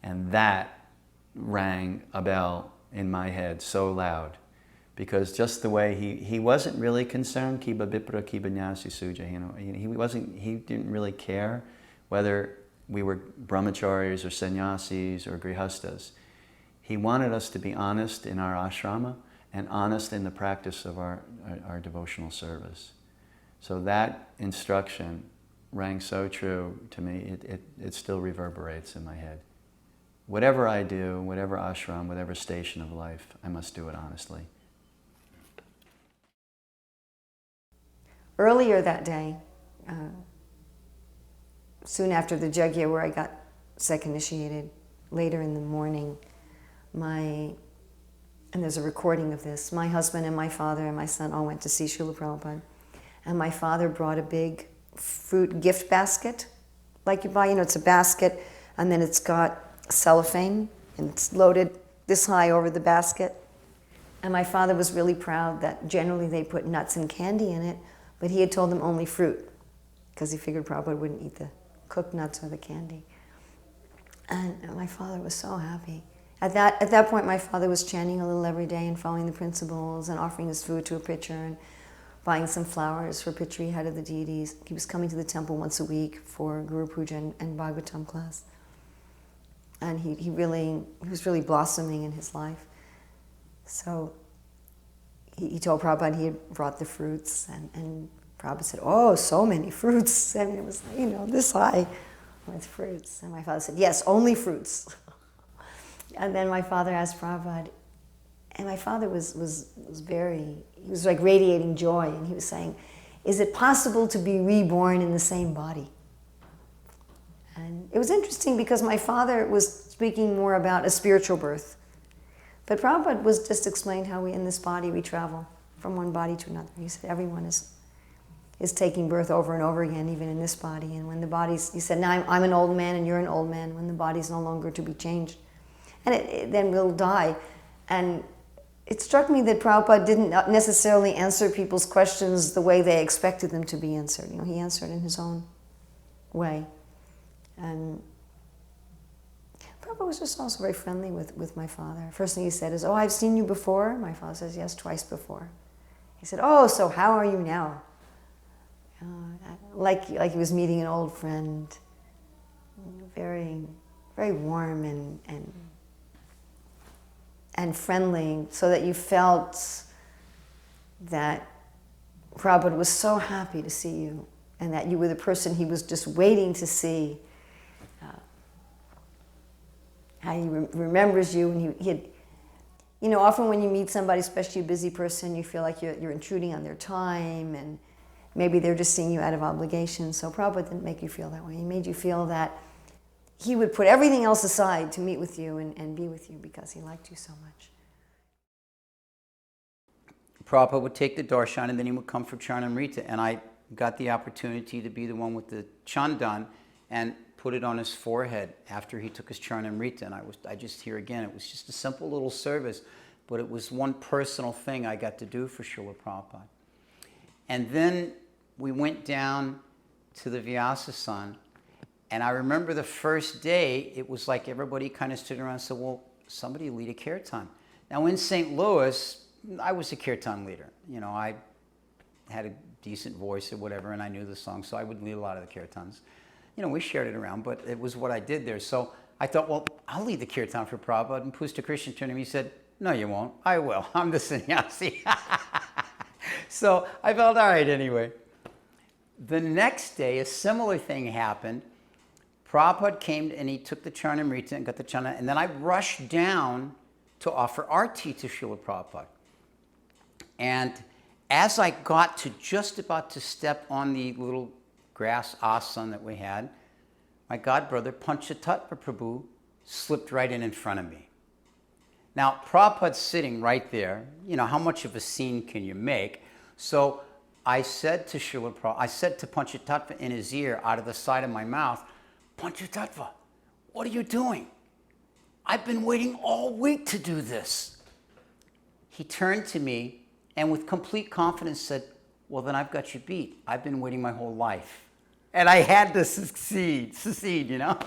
And that rang a bell in my head so loud, because just the way he wasn't really concerned, kiba bipra, kiba nyasi suja, he didn't really care whether we were brahmacharis or sannyasis or grihastas. He wanted us to be honest in our ashrama and honest in the practice of our devotional service. So that instruction rang so true to me, it still reverberates in my head. Whatever I do, whatever ashram, whatever station of life, I must do it honestly. Earlier that day, soon after the yajna where I got second initiated, later in the morning, and there's a recording of this, my husband and my father and my son all went to see Srila Prabhupada. And my father brought a big fruit gift basket, like you buy, it's a basket, and then it's got cellophane, and it's loaded this high over the basket. And my father was really proud that generally they put nuts and candy in it, but he had told them only fruit, because he figured Prabhupada wouldn't eat the cooked nuts or the candy. And my father was so happy. At that point, my father was chanting a little every day and following the principles and offering his food to a pitcher and buying some flowers for a pitcher he had of the deities. He was coming to the temple once a week for Guru Puja and Bhagavatam class. And he was really blossoming in his life. So he told Prabhupada he had brought the fruits, and Prabhupada said, oh, so many fruits. And it was, this high with fruits. And my father said, yes, only fruits. And then my father asked Prabhupada, and my father was like radiating joy, and he was saying, is it possible to be reborn in the same body? And it was interesting because my father was speaking more about a spiritual birth. But Prabhupada was just explained how in this body we travel from one body to another. He said everyone is taking birth over and over again, even in this body. And when the body's, he said, now I'm an old man and you're an old man, when the body's no longer to be changed. And then we'll die. And it struck me that Prabhupada didn't necessarily answer people's questions the way they expected them to be answered. He answered in his own way. And Prabhupada was just also very friendly with my father. First thing he said is, oh, I've seen you before. My father says, yes, twice before. He said, oh, so how are you now? Like he was meeting an old friend. Very, very warm and friendly, so that you felt that Prabhupada was so happy to see you, and that you were the person he was just waiting to see. How he remembers you, and he had, often when you meet somebody, especially a busy person, you feel like you're intruding on their time, and maybe they're just seeing you out of obligation. So Prabhupada didn't make you feel that way. He made you feel that he would put everything else aside to meet with you and be with you because he liked you so much. Prabhupada would take the darshan and then he would come for Charnamrita, and I got the opportunity to be the one with the chandan and put it on his forehead after he took his Charnamrita. And I just hear again, it was just a simple little service, but it was one personal thing I got to do for Srila Prabhupada. And then we went down to the Vyasa, and I remember the first day, it was like everybody kind of stood around and said, well, somebody lead a kirtan. Now in St. Louis, I was a kirtan leader. I had a decent voice or whatever, and I knew the song, so I would lead a lot of the kirtans. We shared it around, but it was what I did there. So I thought, well, I'll lead the kirtan for Prabhupada. And Pusta Krishna turned to me and said, no, you won't. I will. I'm the sannyasi. So I felt all right anyway. The next day, a similar thing happened. Prabhupada came and he took the Charnamrita and got the chana, and then I rushed down to offer arti to Srila Prabhupada. And as I got to just about to step on the little grass asana that we had, my godbrother Chaturatma Prabhu slipped right in front of me. Now, Prabhupada's sitting right there. How much of a scene can you make? So I said to Panchatattva in his ear, out of the side of my mouth, Panchatattva, what are you doing? I've been waiting all week to do this. he turned to me and with complete confidence said, well, then I've got you beat. I've been waiting my whole life. And I had to succeed, you know?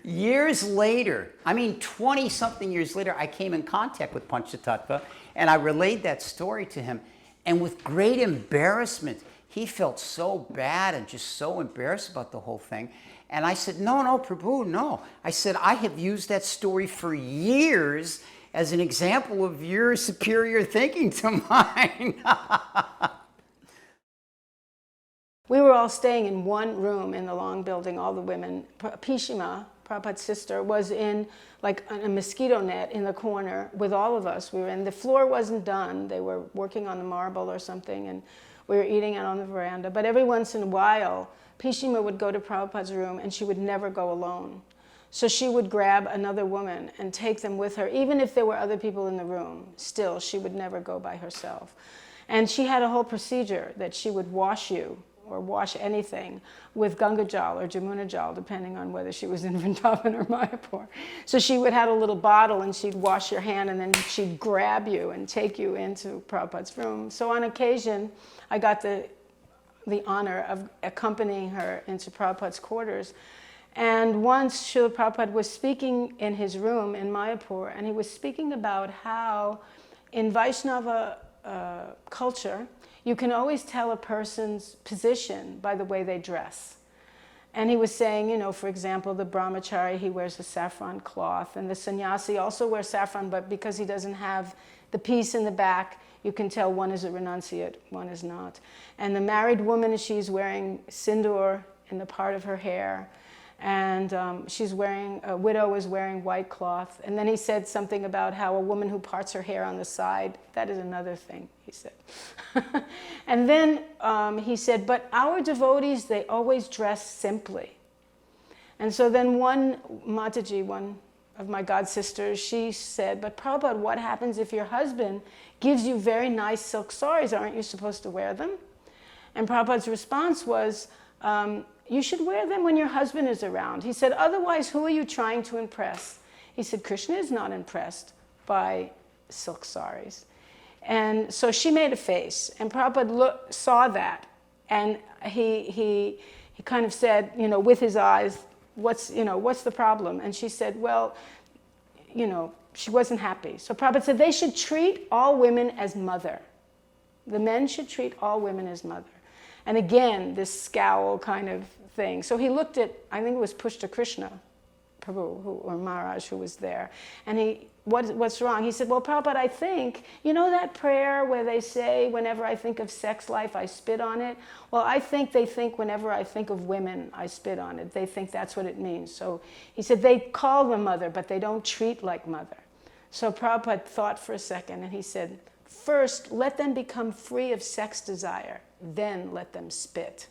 Years later, I mean 20-something years later, I came in contact with Panchatattva and I relayed that story to him. And with great embarrassment, he felt so bad and just so embarrassed about the whole thing. And I said, no, Prabhu, no. I said, I have used that story for years as an example of your superior thinking to mine. We were all staying in one room in the long building, all the women. Pishima, Prabhupada's sister, was in like a mosquito net in the corner with all of us. We were in, the floor wasn't done. They were working on the marble or something, and we were eating out on the veranda. But every once in a while, Pishima would go to Prabhupada's room, and she would never go alone. So she would grab another woman and take them with her, even if there were other people in the room. Still, she would never go by herself. And she had a whole procedure that she would wash you, or wash anything, with Ganga Jal or Jamuna Jal, depending on whether she was in Vrindavan or Mayapur. So she would have a little bottle and she'd wash your hand and then she'd grab you and take you into Prabhupada's room. So on occasion, I got the honor of accompanying her into Prabhupada's quarters. And once Srila Prabhupada was speaking in his room in Mayapur, and he was speaking about how in Vaishnava culture, you can always tell a person's position by the way they dress. And he was saying, you know, for example, the brahmachari, he wears a saffron cloth, and the sannyasi also wears saffron, but because he doesn't have the piece in the back, you can tell one is a renunciate, one is not. And the married woman, she's wearing sindoor in the part of her hair, and a widow is wearing white cloth. And then he said something about how a woman who parts her hair on the side, that is another thing, he said. And then he said, but our devotees, they always dress simply. And so then one Mataji, one of my god sisters, she said, but Prabhupada, what happens if your husband gives you very nice silk saris? Aren't you supposed to wear them? And Prabhupada's response was, you should wear them when your husband is around. He said, otherwise, who are you trying to impress? He said, Krishna is not impressed by silk saris. And so she made a face, and Prabhupada saw that, and he kind of said, you know, with his eyes, what's the problem? And she said, well, you know, she wasn't happy. So Prabhupada said they should treat all women as mother. The men should treat all women as mother. And again, this scowl kind of thing. So he looked at, I think it was Pushta Krishna Prabhu or Maharaj who was there. And what's wrong? He said, well, Prabhupada, I think, you know that prayer where they say, whenever I think of sex life, I spit on it? Well, I think they think whenever I think of women, I spit on it. They think that's what it means. So he said, they call them mother, but they don't treat like mother. So Prabhupada thought for a second, and he said, first, let them become free of sex desire. Then let them spit.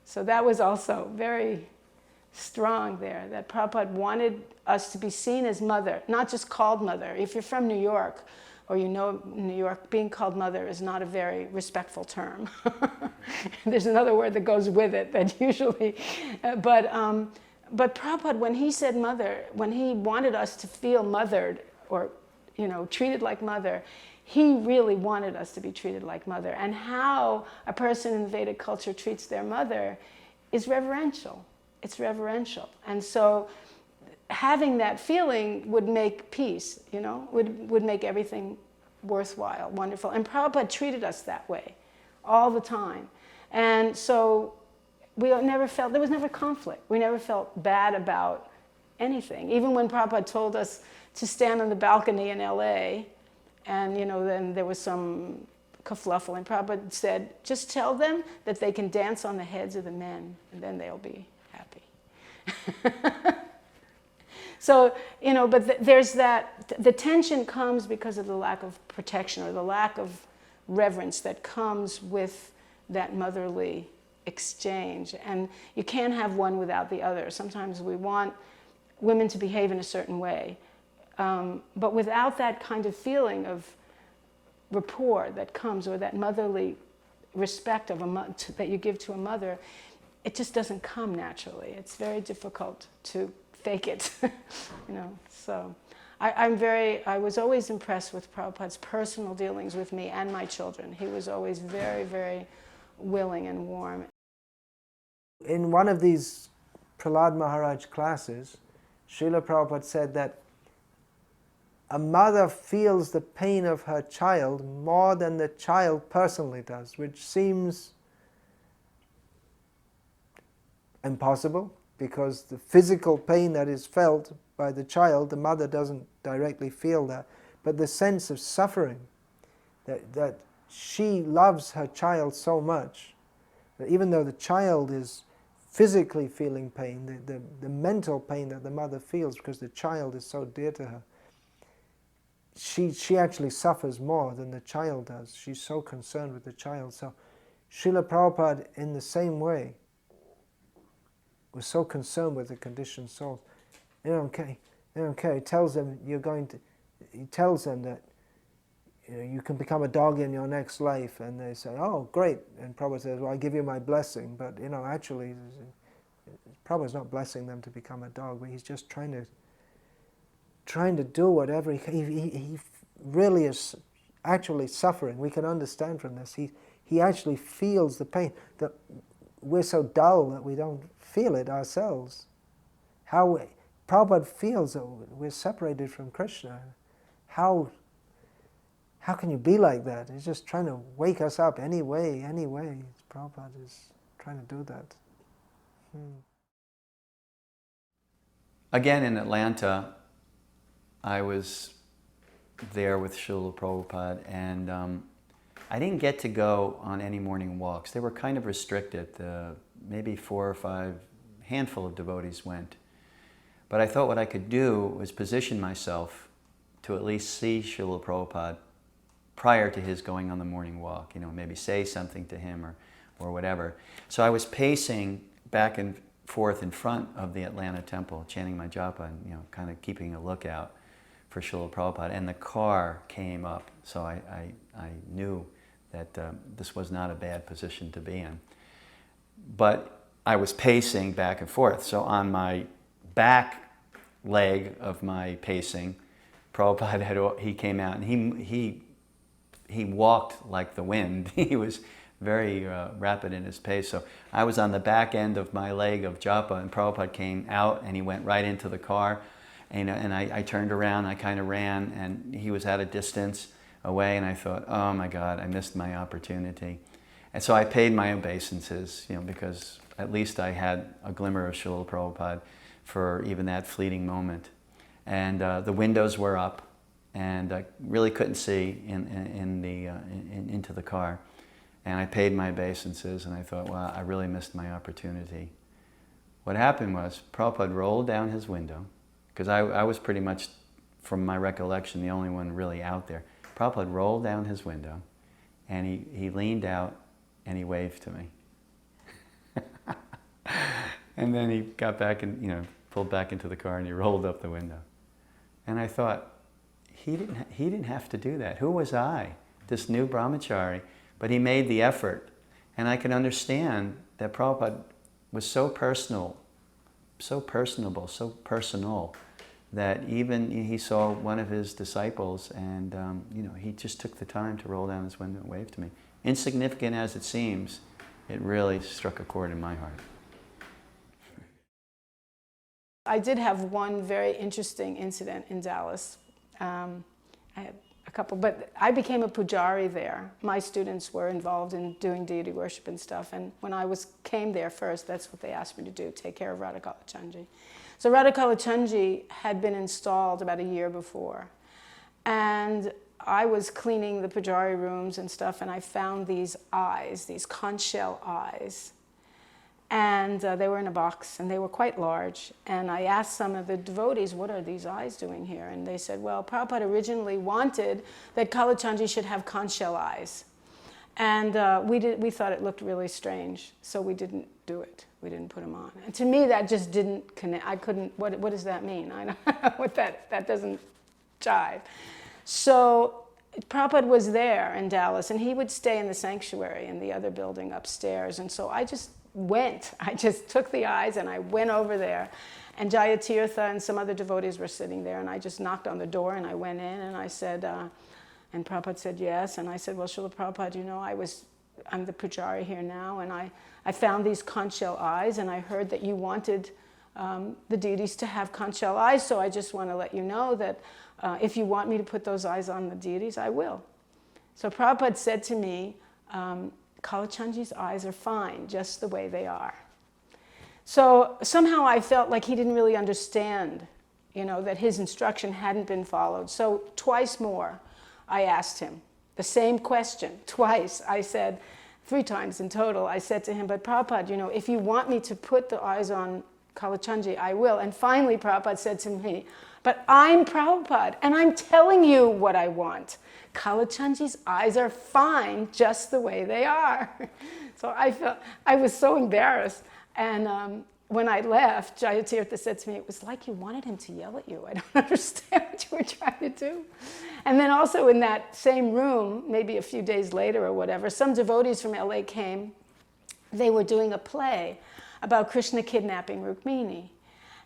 So that was also very strong there, that Prabhupada wanted us to be seen as mother, not just called mother. If you're from New York, or you know New York, being called mother is not a very respectful term. There's another word that goes with it that usually, but Prabhupada, when he said mother, when he wanted us to feel mothered, or, you know, treated like mother, he really wanted us to be treated like mother. And how a person in Vedic culture treats their mother is reverential. It's reverential. And so having that feeling would make peace, you know, would make everything worthwhile, wonderful. And Prabhupada treated us that way all the time. And so there was never conflict. We never felt bad about anything. Even when Prabhupada told us to stand on the balcony in LA, and, you know, then there was some kerfluffle, and Prabhupada said, just tell them that they can dance on the heads of the men, and then they'll be happy. So, you know, but there's that, the tension comes because of the lack of protection or the lack of reverence that comes with that motherly exchange. And you can't have one without the other. Sometimes we want women to behave in a certain way. But without that kind of feeling of rapport that comes, or that motherly respect of that you give to a mother, it just doesn't come naturally. It's very difficult to fake it, you know. So I was always impressed with Prabhupada's personal dealings with me and my children. He was always very, very willing and warm. In one of these Prahlad Maharaj classes, Srila Prabhupada said that a mother feels the pain of her child more than the child personally does, which seems impossible, because the physical pain that is felt by the child, the mother doesn't directly feel that. But the sense of suffering, that she loves her child so much, that even though the child is physically feeling pain, the mental pain that the mother feels because the child is so dear to her, she actually suffers more than the child does. She's so concerned with the child. So Srila Prabhupada, in the same way, was so concerned with the conditioned souls. They don't care. He tells them he tells them that you can become a dog in your next life, and they say, "Oh, great!" And Prabhupada says, "Well, I give you my blessing." But actually, Prabhupada's not blessing them to become a dog, but he's just trying to do whatever he really is actually suffering. We can understand from this. He actually feels the pain. That we're so dull that we don't feel it ourselves. Prabhupada feels that we're separated from Krishna. How can you be like that? He's just trying to wake us up any way. Prabhupada is trying to do that. Again, in Atlanta, I was there with Srila Prabhupada, and I didn't get to go on any morning walks. They were kind of restricted. Maybe 4 or 5, handful of devotees went. But I thought what I could do was position myself to at least see Srila Prabhupada prior to his going on the morning walk, maybe say something to him or whatever. So I was pacing back and forth in front of the Atlanta temple, chanting my japa and kind of keeping a lookout for Srila Prabhupada. And the car came up, so I knew that this was not a bad position to be in. But I was pacing back and forth, so on my back leg of my pacing, Prabhupada he came out and he walked like the wind. He was very rapid in his pace. So I was on the back end of my leg of japa, and Prabhupada came out and he went right into the car. And I turned around, I kind of ran, and he was at a distance away, and I thought, oh my God, I missed my opportunity. And so I paid my obeisances, because at least I had a glimmer of Srila Prabhupada for even that fleeting moment. And the windows were up, and I really couldn't see into the car. And I paid my obeisances, and I thought, wow, I really missed my opportunity. What happened was, Prabhupada rolled down his window, because I was pretty much, from my recollection, the only one really out there. Prabhupada rolled down his window, and he leaned out, and he waved to me. And then he got back and, pulled back into the car, and he rolled up the window. And I thought, he didn't have to do that. Who was I, this new brahmachari? But he made the effort. And I can understand that Prabhupada was so personal, so personable, so personal, that even he saw one of his disciples, and he just took the time to roll down his window and wave to me. Insignificant as it seems, it really struck a chord in my heart. I did have one very interesting incident in Dallas. I had a couple, but I became a pujari there. My students were involved in doing deity worship and stuff, and when I came there first, that's what they asked me to do, take care of Radha Kalachandji. So Radha Kalachandji had been installed about a year before, and I was cleaning the pujari rooms and stuff, and I found these eyes, these conch shell eyes. And they were in a box, and they were quite large. And I asked some of the devotees, what are these eyes doing here? And they said, well, Prabhupada originally wanted that Kalachandji should have conch shell eyes. And we thought it looked really strange, so we didn't do it. We didn't put them on. And to me, that just didn't connect. I couldn't, what does that mean? I don't know what that doesn't jive. So Prabhupada was there in Dallas, and he would stay in the sanctuary in the other building upstairs. And so I just went. I just took the eyes and I went over there. And Jayatirtha and some other devotees were sitting there, and I just knocked on the door and I went in and I said, and Prabhupada said yes. And I said, well, Srila Prabhupada, you know, I'm the pujari here now, and I found these conch shell eyes, and I heard that you wanted the deities to have conch shell eyes, so I just want to let you know that if you want me to put those eyes on the deities, I will. So Prabhupada said to me, Kalachandji's eyes are fine, just the way they are. So somehow I felt like he didn't really understand, you know, that his instruction hadn't been followed. So twice more I asked him the same question, twice. I said, 3 times in total, I said to him, but Prabhupada, you know, if you want me to put the eyes on Kalachandji, I will. And finally Prabhupada said to me, but I'm Prabhupada, and I'm telling you what I want. Kalachandji's eyes are fine just the way they are. So I was so embarrassed. And when I left, Jayatirtha said to me, it was like you wanted him to yell at you. I don't understand what you were trying to do. And then also in that same room, maybe a few days later or whatever, some devotees from LA came. They were doing a play about Krishna kidnapping Rukmini.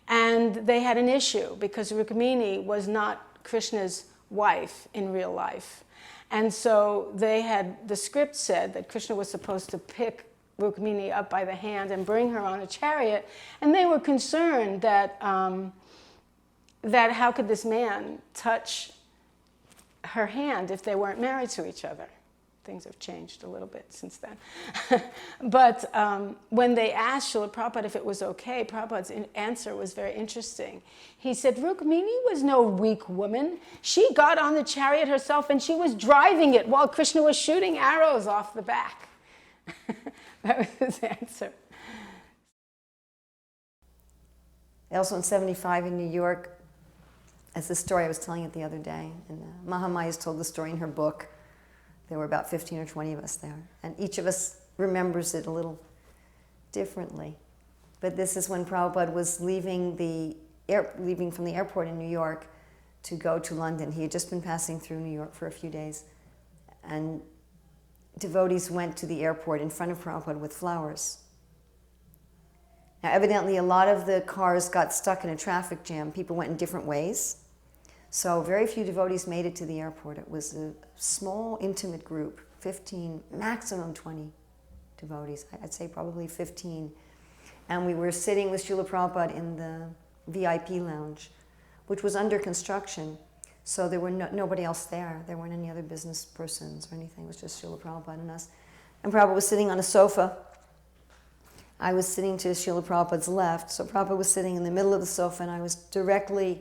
And they had an issue because Rukmini was not Krishna's wife in real life. And so the script said that Krishna was supposed to pick Rukmini up by the hand and bring her on a chariot. And they were concerned that how could this man touch her hand if they weren't married to each other? Things have changed a little bit since then. But when they asked Srila Prabhupada if it was okay, Prabhupada's answer was very interesting. He said, Rukmini was no weak woman. She got on the chariot herself and she was driving it while Krishna was shooting arrows off the back. That was his answer. Also in 75 in New York, as the story I was telling it the other day, and Mahamaya's told the story in her book. There were about 15 or 20 of us there, and each of us remembers it a little differently. But this is when Prabhupada was leaving from the airport in New York to go to London. He had just been passing through New York for a few days, and devotees went to the airport in front of Prabhupada with flowers. Now, evidently, a lot of the cars got stuck in a traffic jam. People went in different ways. So very few devotees made it to the airport. It was a small, intimate group, 15, maximum 20 devotees. I'd say probably 15. And we were sitting with Srila Prabhupada in the VIP lounge, which was under construction. So there were nobody else there. There weren't any other business persons or anything. It was just Srila Prabhupada and us. And Prabhupada was sitting on a sofa. I was sitting to Srila Prabhupada's left. So Prabhupada was sitting in the middle of the sofa, and I was directly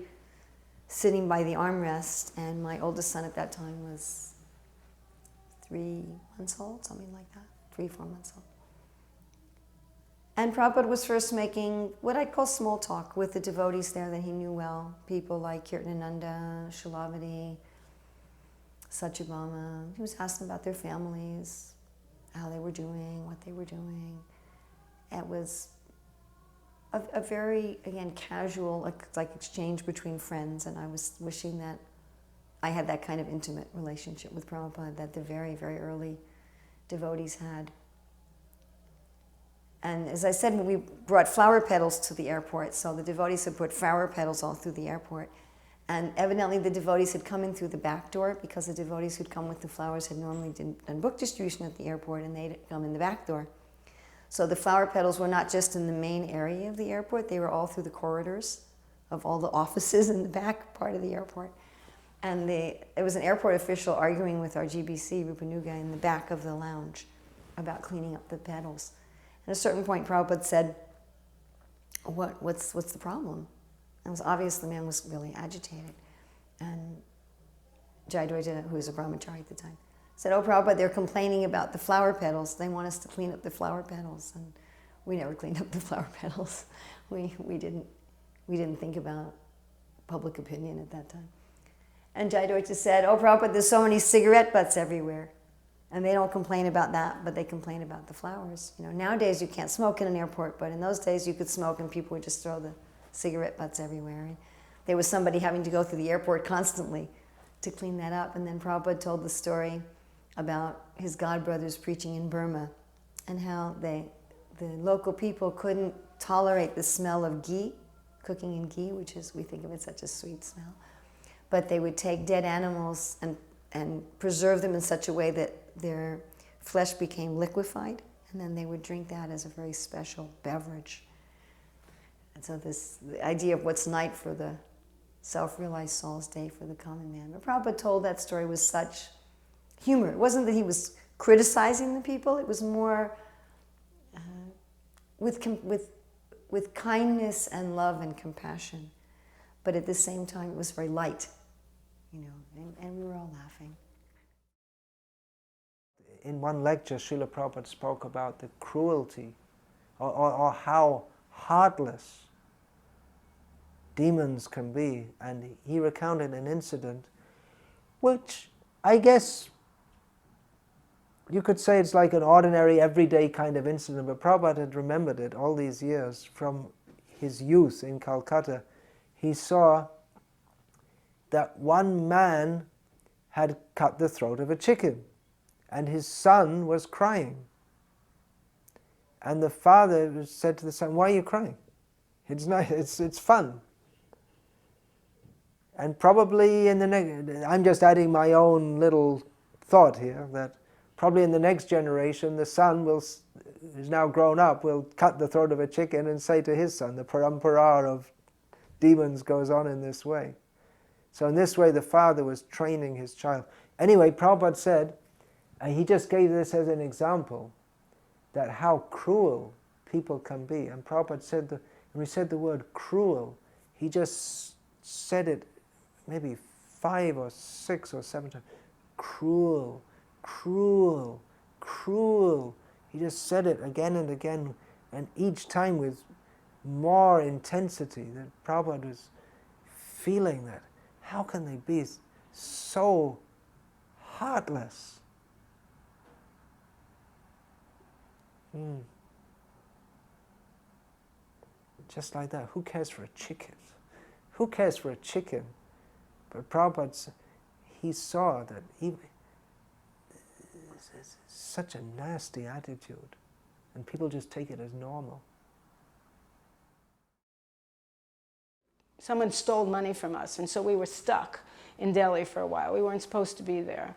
sitting by the armrest. And my oldest son at that time was 3 months old, something like that, 3, 4 months old. And Prabhupada was first making what I'd call small talk with the devotees there that he knew well. People like Kirtanananda, Shilavati, Satyabhama. He was asking about their families, how they were doing, what they were doing. It was a very, again, casual, like exchange between friends, and I was wishing that I had that kind of intimate relationship with Prabhupada that the very, very early devotees had. And as I said, we brought flower petals to the airport, so the devotees had put flower petals all through the airport. And evidently the devotees had come in through the back door, because the devotees who'd come with the flowers had normally done book distribution at the airport, and they'd come in the back door. So the flower petals were not just in the main area of the airport, they were all through the corridors of all the offices in the back part of the airport. And it was an airport official arguing with our GBC, Rupanuga, in the back of the lounge about cleaning up the petals. At a certain point, Prabhupada said, what's the problem? And it was obvious the man was really agitated. And Jayadvaita, who was a brahmachari at the time, said, oh, Prabhupada, they're complaining about the flower petals. They want us to clean up the flower petals. And we never cleaned up the flower petals. We didn't think about public opinion at that time. And Jayadvaita said, oh, Prabhupada, there's so many cigarette butts everywhere. And they don't complain about that, but they complain about the flowers. You know, nowadays you can't smoke in an airport, but in those days you could smoke and people would just throw the cigarette butts everywhere. And there was somebody having to go through the airport constantly to clean that up. And then Prabhupada told the story about his godbrothers preaching in Burma and how the local people couldn't tolerate the smell of ghee, cooking in ghee, which is, we think of it such a sweet smell. But they would take dead animals and preserve them in such a way that their flesh became liquefied, and then they would drink that as a very special beverage. And so the idea of what's night for the self-realized soul's day for the common man. But Prabhupada told that story with such humor. It wasn't that he was criticizing the people, it was more with kindness and love and compassion. But at the same time, it was very light, and we were all laughing. In one lecture, Srila Prabhupada spoke about the cruelty or how heartless demons can be, and he recounted an incident which I guess you could say it's like an ordinary, everyday kind of incident, but Prabhupada had remembered it all these years from his youth in Calcutta. He saw that one man had cut the throat of a chicken, and his son was crying. And the father said to the son, "Why are you crying? It's nice, it's fun." And probably in the next, I'm just adding my own little thought here, that probably in the next generation, the son who's now grown up, will cut the throat of a chicken and say to his son, the parampara of demons goes on in this way. So in this way, the father was training his child. Anyway, Prabhupada said, he just gave this as an example, that how cruel people can be. And Prabhupada said, when he said the word cruel, he just said it maybe 5 or 6 or 7 times. Cruel, cruel, cruel. He just said it again and again, and each time with more intensity, that Prabhupada was feeling that. How can they be so heartless? Just like that. Who cares for a chicken? Who cares for a chicken? But Prabhupada, he saw that it's such a nasty attitude, and people just take it as normal. Someone stole money from us, and so we were stuck in Delhi for a while. We weren't supposed to be there.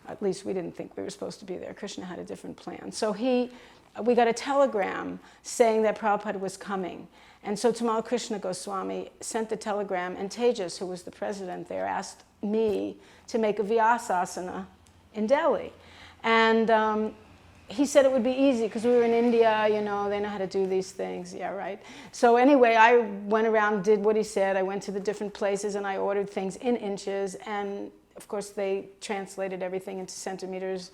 At least we didn't think we were supposed to be there. Krishna had a different plan. So we got a telegram saying that Prabhupada was coming. And so Tamal Krishna Goswami sent the telegram, and Tejas, who was the president there, asked me to make a Vyasasana in Delhi. And he said it would be easy because we were in India, they know how to do these things. Yeah, right. So anyway, I went around, did what he said. I went to the different places and I ordered things in inches. And of course, they translated everything into centimeters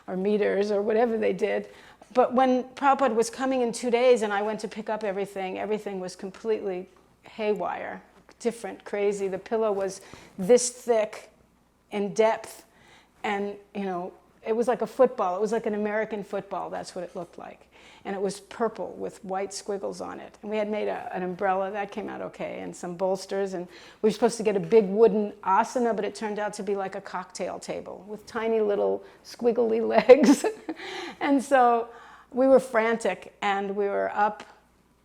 or meters or whatever they did. But when Prabhupada was coming in 2 days and I went to pick up everything was completely haywire, different, crazy. The pillow was this thick in depth, and it was like a football. It was like an American football. That's what it looked like. And it was purple with white squiggles on it. And we had made an umbrella. That came out okay. And some bolsters. And we were supposed to get a big wooden asana, but it turned out to be like a cocktail table with tiny little squiggly legs. And so we were frantic. And we were up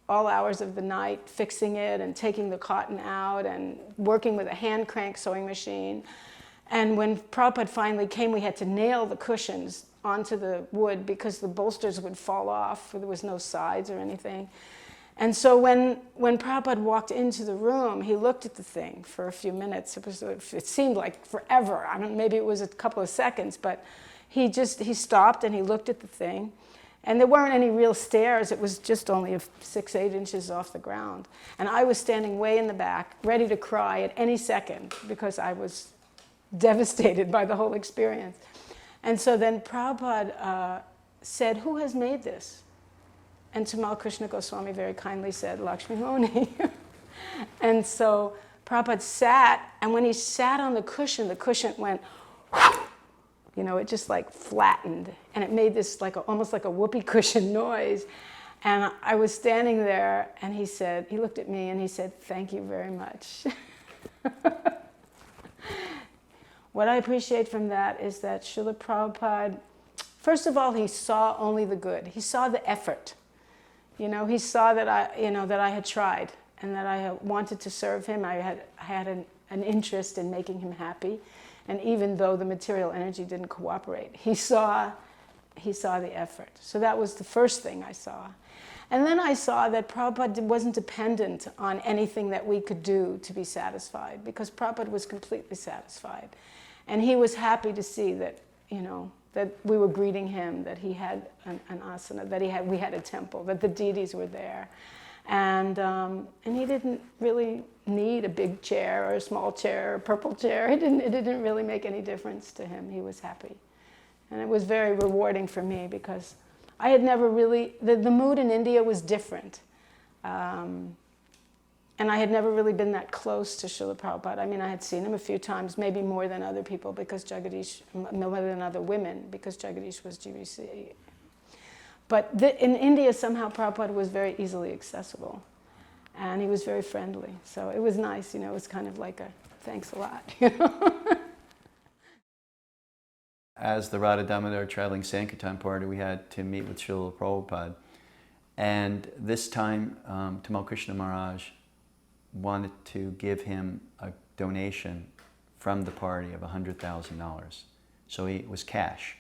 all hours of the night fixing it and taking the cotton out and working with a hand crank sewing machine. And when Prabhupada finally came, we had to nail the cushions onto the wood because the bolsters would fall off. There was no sides or anything. And so when Prabhupada walked into the room, he looked at the thing for a few minutes. It seemed like forever. I mean, maybe it was a couple of seconds, but he stopped and he looked at the thing. And there weren't any real stairs. It was just only 6-8 inches off the ground. And I was standing way in the back, ready to cry at any second because I was devastated by the whole experience. And so then Prabhupada said, "Who has made this?" And Tamal Krishna Goswami very kindly said, "Laxmimoni." And so Prabhupada sat, and when he sat on the cushion went, it just like flattened, and it made this almost like a whoopee cushion noise. And I was standing there, and he looked at me and he said, "Thank you very much." What I appreciate from that is that Srila Prabhupada, first of all, he saw only the good. He saw the effort. You know, he saw that that I had tried and that I had wanted to serve him. I had an interest in making him happy. And even though the material energy didn't cooperate, he saw the effort. So that was the first thing I saw. And then I saw that Prabhupada wasn't dependent on anything that we could do to be satisfied, because Prabhupada was completely satisfied. And he was happy to see that, that we were greeting him, that he had an asana, that we had a temple, that the deities were there. And he didn't really need a big chair or a small chair or a purple chair. It didn't really make any difference to him. He was happy. And it was very rewarding for me, because I had never really, the mood in India was different. And I had never really been that close to Srila Prabhupada. I mean, I had seen him a few times, maybe more than other people, because Jagadish, more than other women, because Jagadish was GBC. But in India, somehow Prabhupada was very easily accessible. And he was very friendly. So it was nice, it was kind of like a thanks a lot, As the Radha Damodar Traveling Sankirtan Party, we had to meet with Srila Prabhupada. And this time, Tamal Krishna Maharaj wanted to give him a donation from the party of $100,000. So it was cash.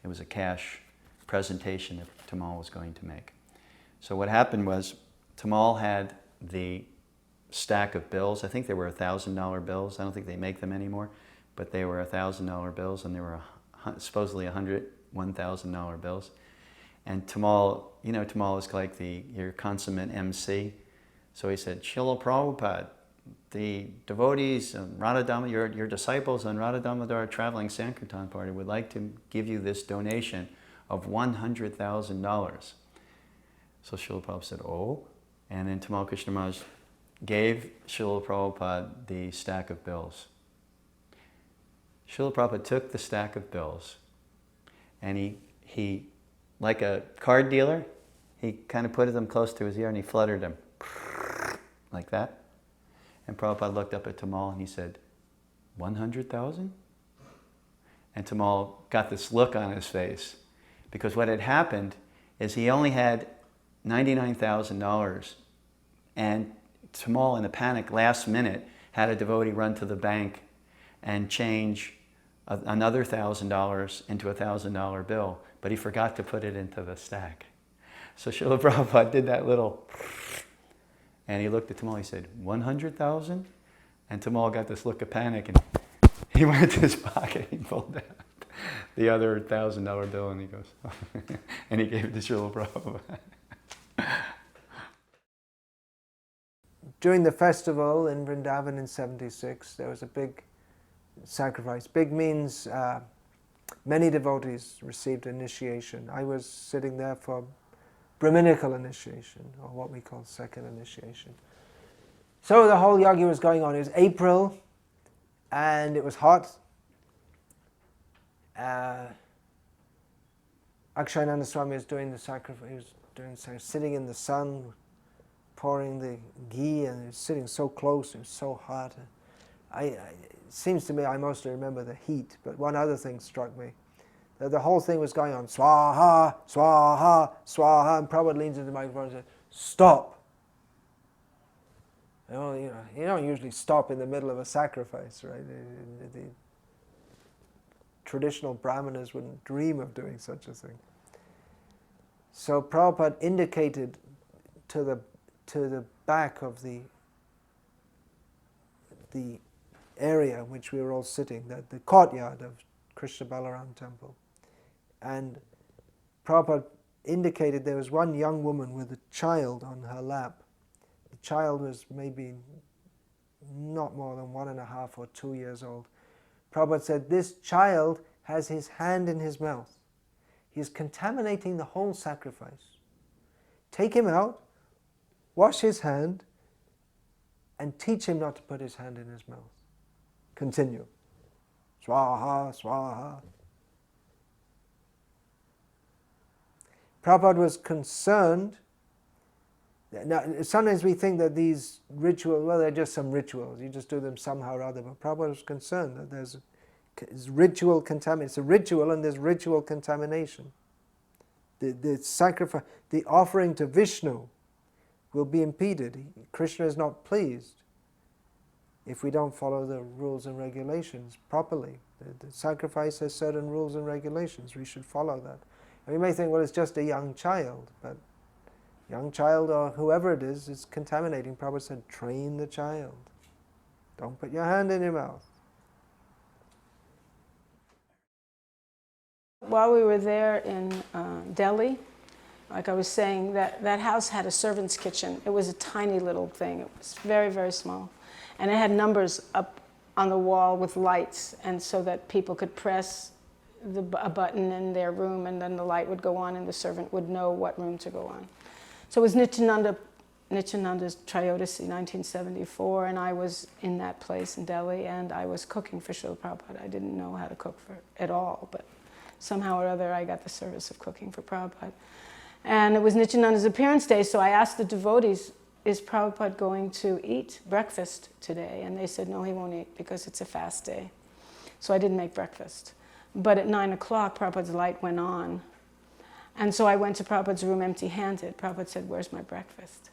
It was a cash presentation that Tamal was going to make. So what happened was, Tamal had the stack of bills. I think they were $1,000 bills. I don't think they make them anymore, but they were $1,000 bills, and they were supposedly $1,000 bills. And Tamal, Tamal is like your consummate MC. So he said, Srila Prabhupada, the devotees, your disciples on Radha Damodar Traveling Sankirtan Party would like to give you this donation of $100,000. So Srila Prabhupada said, oh. And then Tamal Krishna Maharaj gave Srila Prabhupada the stack of bills. Srila Prabhupada took the stack of bills, and he, like a card dealer, he kind of put them close to his ear and he fluttered them like that. And Prabhupada looked up at Tamal and he said, 100,000? And Tamal got this look on his face, because what had happened is he only had $99,000, and Tamal, in a panic last minute, had a devotee run to the bank and change another $1,000 into a $1,000 bill, but he forgot to put it into the stack. So Srila Prabhupada did that little, and he looked at Tamal, he said, 100,000? And Tamal got this look of panic, and he went to his pocket, he pulled out the other $1,000 bill, and he goes, and he gave it to Srila Prabhupada. During the festival in Vrindavan in '76, there was a big sacrifice. Big means many devotees received initiation. I was sitting there for Brahminical initiation, or what we call second initiation. So the whole yagi was going on. It was April, and it was hot. Akshayananda Swami was doing the sacrifice. He was sitting in the sun, pouring the ghee, and he was sitting so close. It was so hot. It seems to me I mostly remember the heat, but one other thing struck me. The whole thing was going on, swaha, swaha, swaha, and Prabhupada leans into the microphone and says, stop. You don't usually stop in the middle of a sacrifice, right? The traditional brahmanas wouldn't dream of doing such a thing. So Prabhupada indicated to the back of the area in which we were all sitting, the courtyard of Krishna Balaram temple. And Prabhupada indicated there was one young woman with a child on her lap. The child was maybe not more than 1.5 or 2 years old. Prabhupada said, this child has his hand in his mouth. He is contaminating the whole sacrifice. Take him out, wash his hand, and teach him not to put his hand in his mouth. Continue. Swaha, swaha. Prabhupada was concerned. Now, sometimes we think that these rituals, well, they're just some rituals. You just do them somehow or other. But Prabhupada was concerned that there's ritual contamination. It's a ritual and there's ritual contamination. The sacrifice, the offering to Vishnu will be impeded. Krishna is not pleased if we don't follow the rules and regulations properly. The sacrifice has certain rules and regulations. We should follow that. And we may think, well, it's just a young child, but young child or whoever it is contaminating. Prabhupada said, train the child. Don't put your hand in your mouth. While we were there in Delhi, like I was saying, that house had a servant's kitchen. It was a tiny little thing. It was very, very small. And it had numbers up on the wall with lights, and so that people could press a button in their room, and then the light would go on and the servant would know what room to go on. So it was Nityananda's Trayodasi, 1974, and I was in that place in Delhi, and I was cooking for Srila Prabhupada. I didn't know how to cook at all, but somehow or other I got the service of cooking for Prabhupada. And it was Nityananda's appearance day, so I asked the devotees, is Prabhupada going to eat breakfast today? And they said, no, he won't eat because it's a fast day. So I didn't make breakfast. But at 9 o'clock, Prabhupada's light went on. And so I went to Prabhupada's room empty-handed. Prabhupada said, where's my breakfast?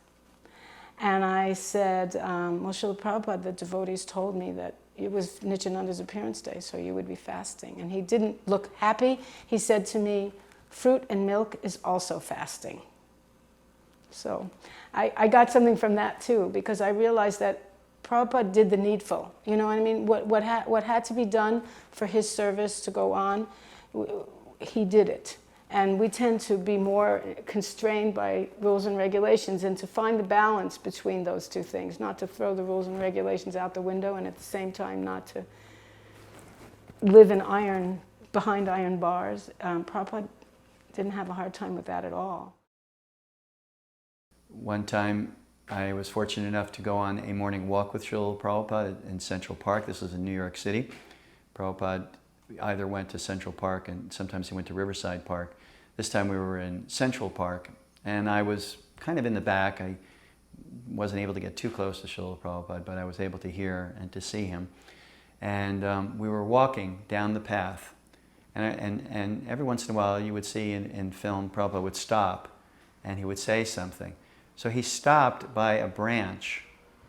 And I said, well, Srila Prabhupada, the devotees told me that it was Nityananda's appearance day, so you would be fasting. And he didn't look happy. He said to me, fruit and milk is also fasting. So I got something from that too, because I realized that Prabhupada did the needful. You know what I mean? What had to be done for his service to go on, he did it. And we tend to be more constrained by rules and regulations, and to find the balance between those two things, not to throw the rules and regulations out the window, and at the same time not to live behind iron bars. Prabhupada didn't have a hard time with that at all. One time I was fortunate enough to go on a morning walk with Srila Prabhupada in Central Park. This was in New York City. Prabhupada either went to Central Park and sometimes he went to Riverside Park. This time we were in Central Park and I was kind of in the back. I wasn't able to get too close to Srila Prabhupada, but I was able to hear and to see him. And we were walking down the path. And every once in a while you would see in film, Prabhupada would stop and he would say something. So he stopped by a branch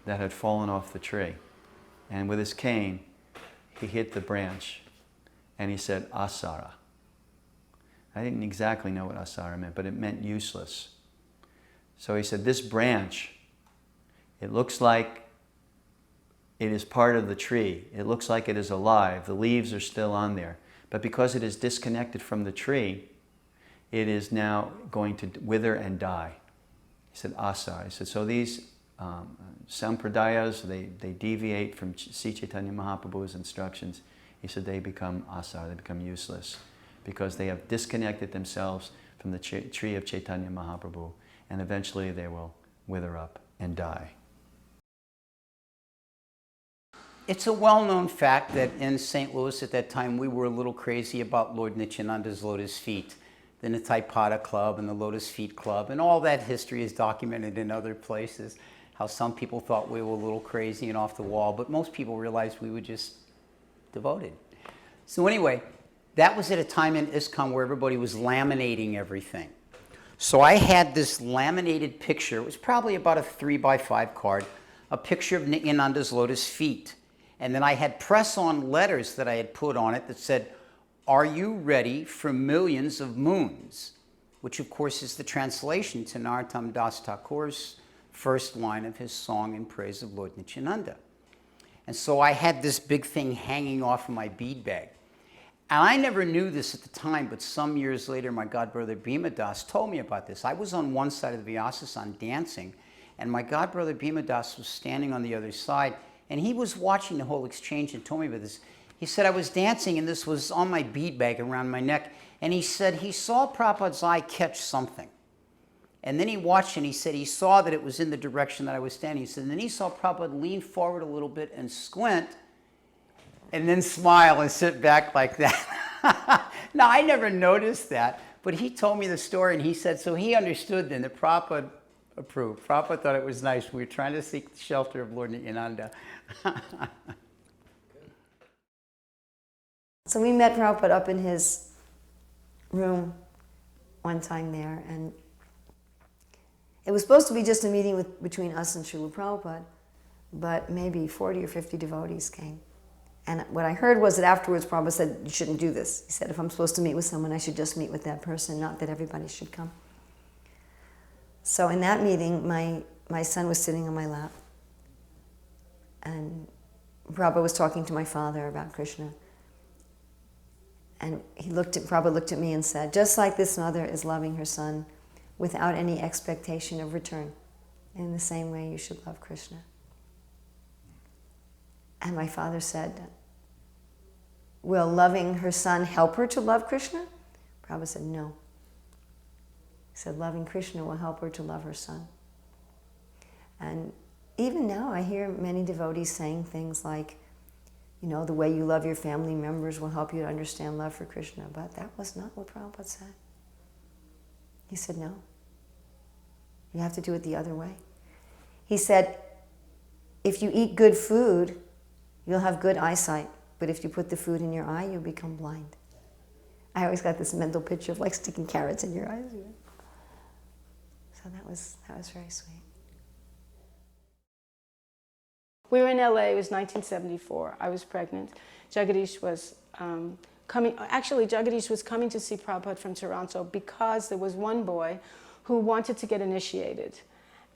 that had fallen off the tree. And with his cane, he hit the branch and he said, asara. I didn't exactly know what asara meant, but it meant useless. So he said, this branch, it looks like it is part of the tree. It looks like it is alive. The leaves are still on there. But because it is disconnected from the tree, it is now going to wither and die. He said, asara. He said, so these sampradayas, they deviate from Sri Chaitanya Mahaprabhu's instructions. He said they become asara, they become useless, because they have disconnected themselves from the tree of Chaitanya Mahaprabhu, and eventually they will wither up and die. It's a well-known fact that in St. Louis at that time we were a little crazy about Lord Nityananda's lotus feet. The Nitaipada Club and the Lotus Feet Club, and all that history is documented in other places, how some people thought we were a little crazy and off the wall, but most people realized we were just devoted. So anyway, that was at a time in ISKCON where everybody was laminating everything. So I had this laminated picture, it was probably about a 3x5 card, a picture of Nityananda's lotus feet. And then I had press-on letters that I had put on it that said, are you ready for millions of moons? Which of course is the translation to Narottam Das Thakur's first line of his song in praise of Lord Nityananda. And so I had this big thing hanging off of my bead bag. And I never knew this at the time, but some years later my godbrother Bhima Das told me about this. I was on one side of the Vyasa dancing, and my godbrother Bhima Das was standing on the other side, and he was watching the whole exchange and told me about this. He said, I was dancing and this was on my bead bag around my neck, and he said he saw Prabhupada's eye catch something. And then he watched and he said he saw that it was in the direction that I was standing. He said, and then he saw Prabhupada lean forward a little bit and squint, and then smile and sit back like that. Now, I never noticed that, but he told me the story, and he said, so he understood then that Prabhupada approved. Prabhupada thought it was nice. We were trying to seek the shelter of Lord Nityananda. So we met Prabhupada up in his room one time there, and it was supposed to be just a meeting between us and Srila Prabhupada, but maybe 40 or 50 devotees came. And what I heard was that afterwards Prabhupada said, you shouldn't do this. He said, if I'm supposed to meet with someone, I should just meet with that person, not that everybody should come. So in that meeting, my son was sitting on my lap, and Prabhupada was talking to my father about Krishna. And Prabhupada looked at me and said, just like this mother is loving her son without any expectation of return, in the same way you should love Krishna. And my father said, will loving her son help her to love Krishna? Prabhupada said, no. He said, loving Krishna will help her to love her son. And even now I hear many devotees saying things like, you know, the way you love your family members will help you to understand love for Krishna. But that was not what Prabhupada said. He said, no. You have to do it the other way. He said, if you eat good food, you'll have good eyesight. But if you put the food in your eye, you'll become blind. I always got this mental picture of like sticking carrots in your eyes. So that was very sweet. We were in LA, it was 1974. I was pregnant. Jagadish was Jagadish was coming to see Prabhupada from Toronto because there was one boy who wanted to get initiated.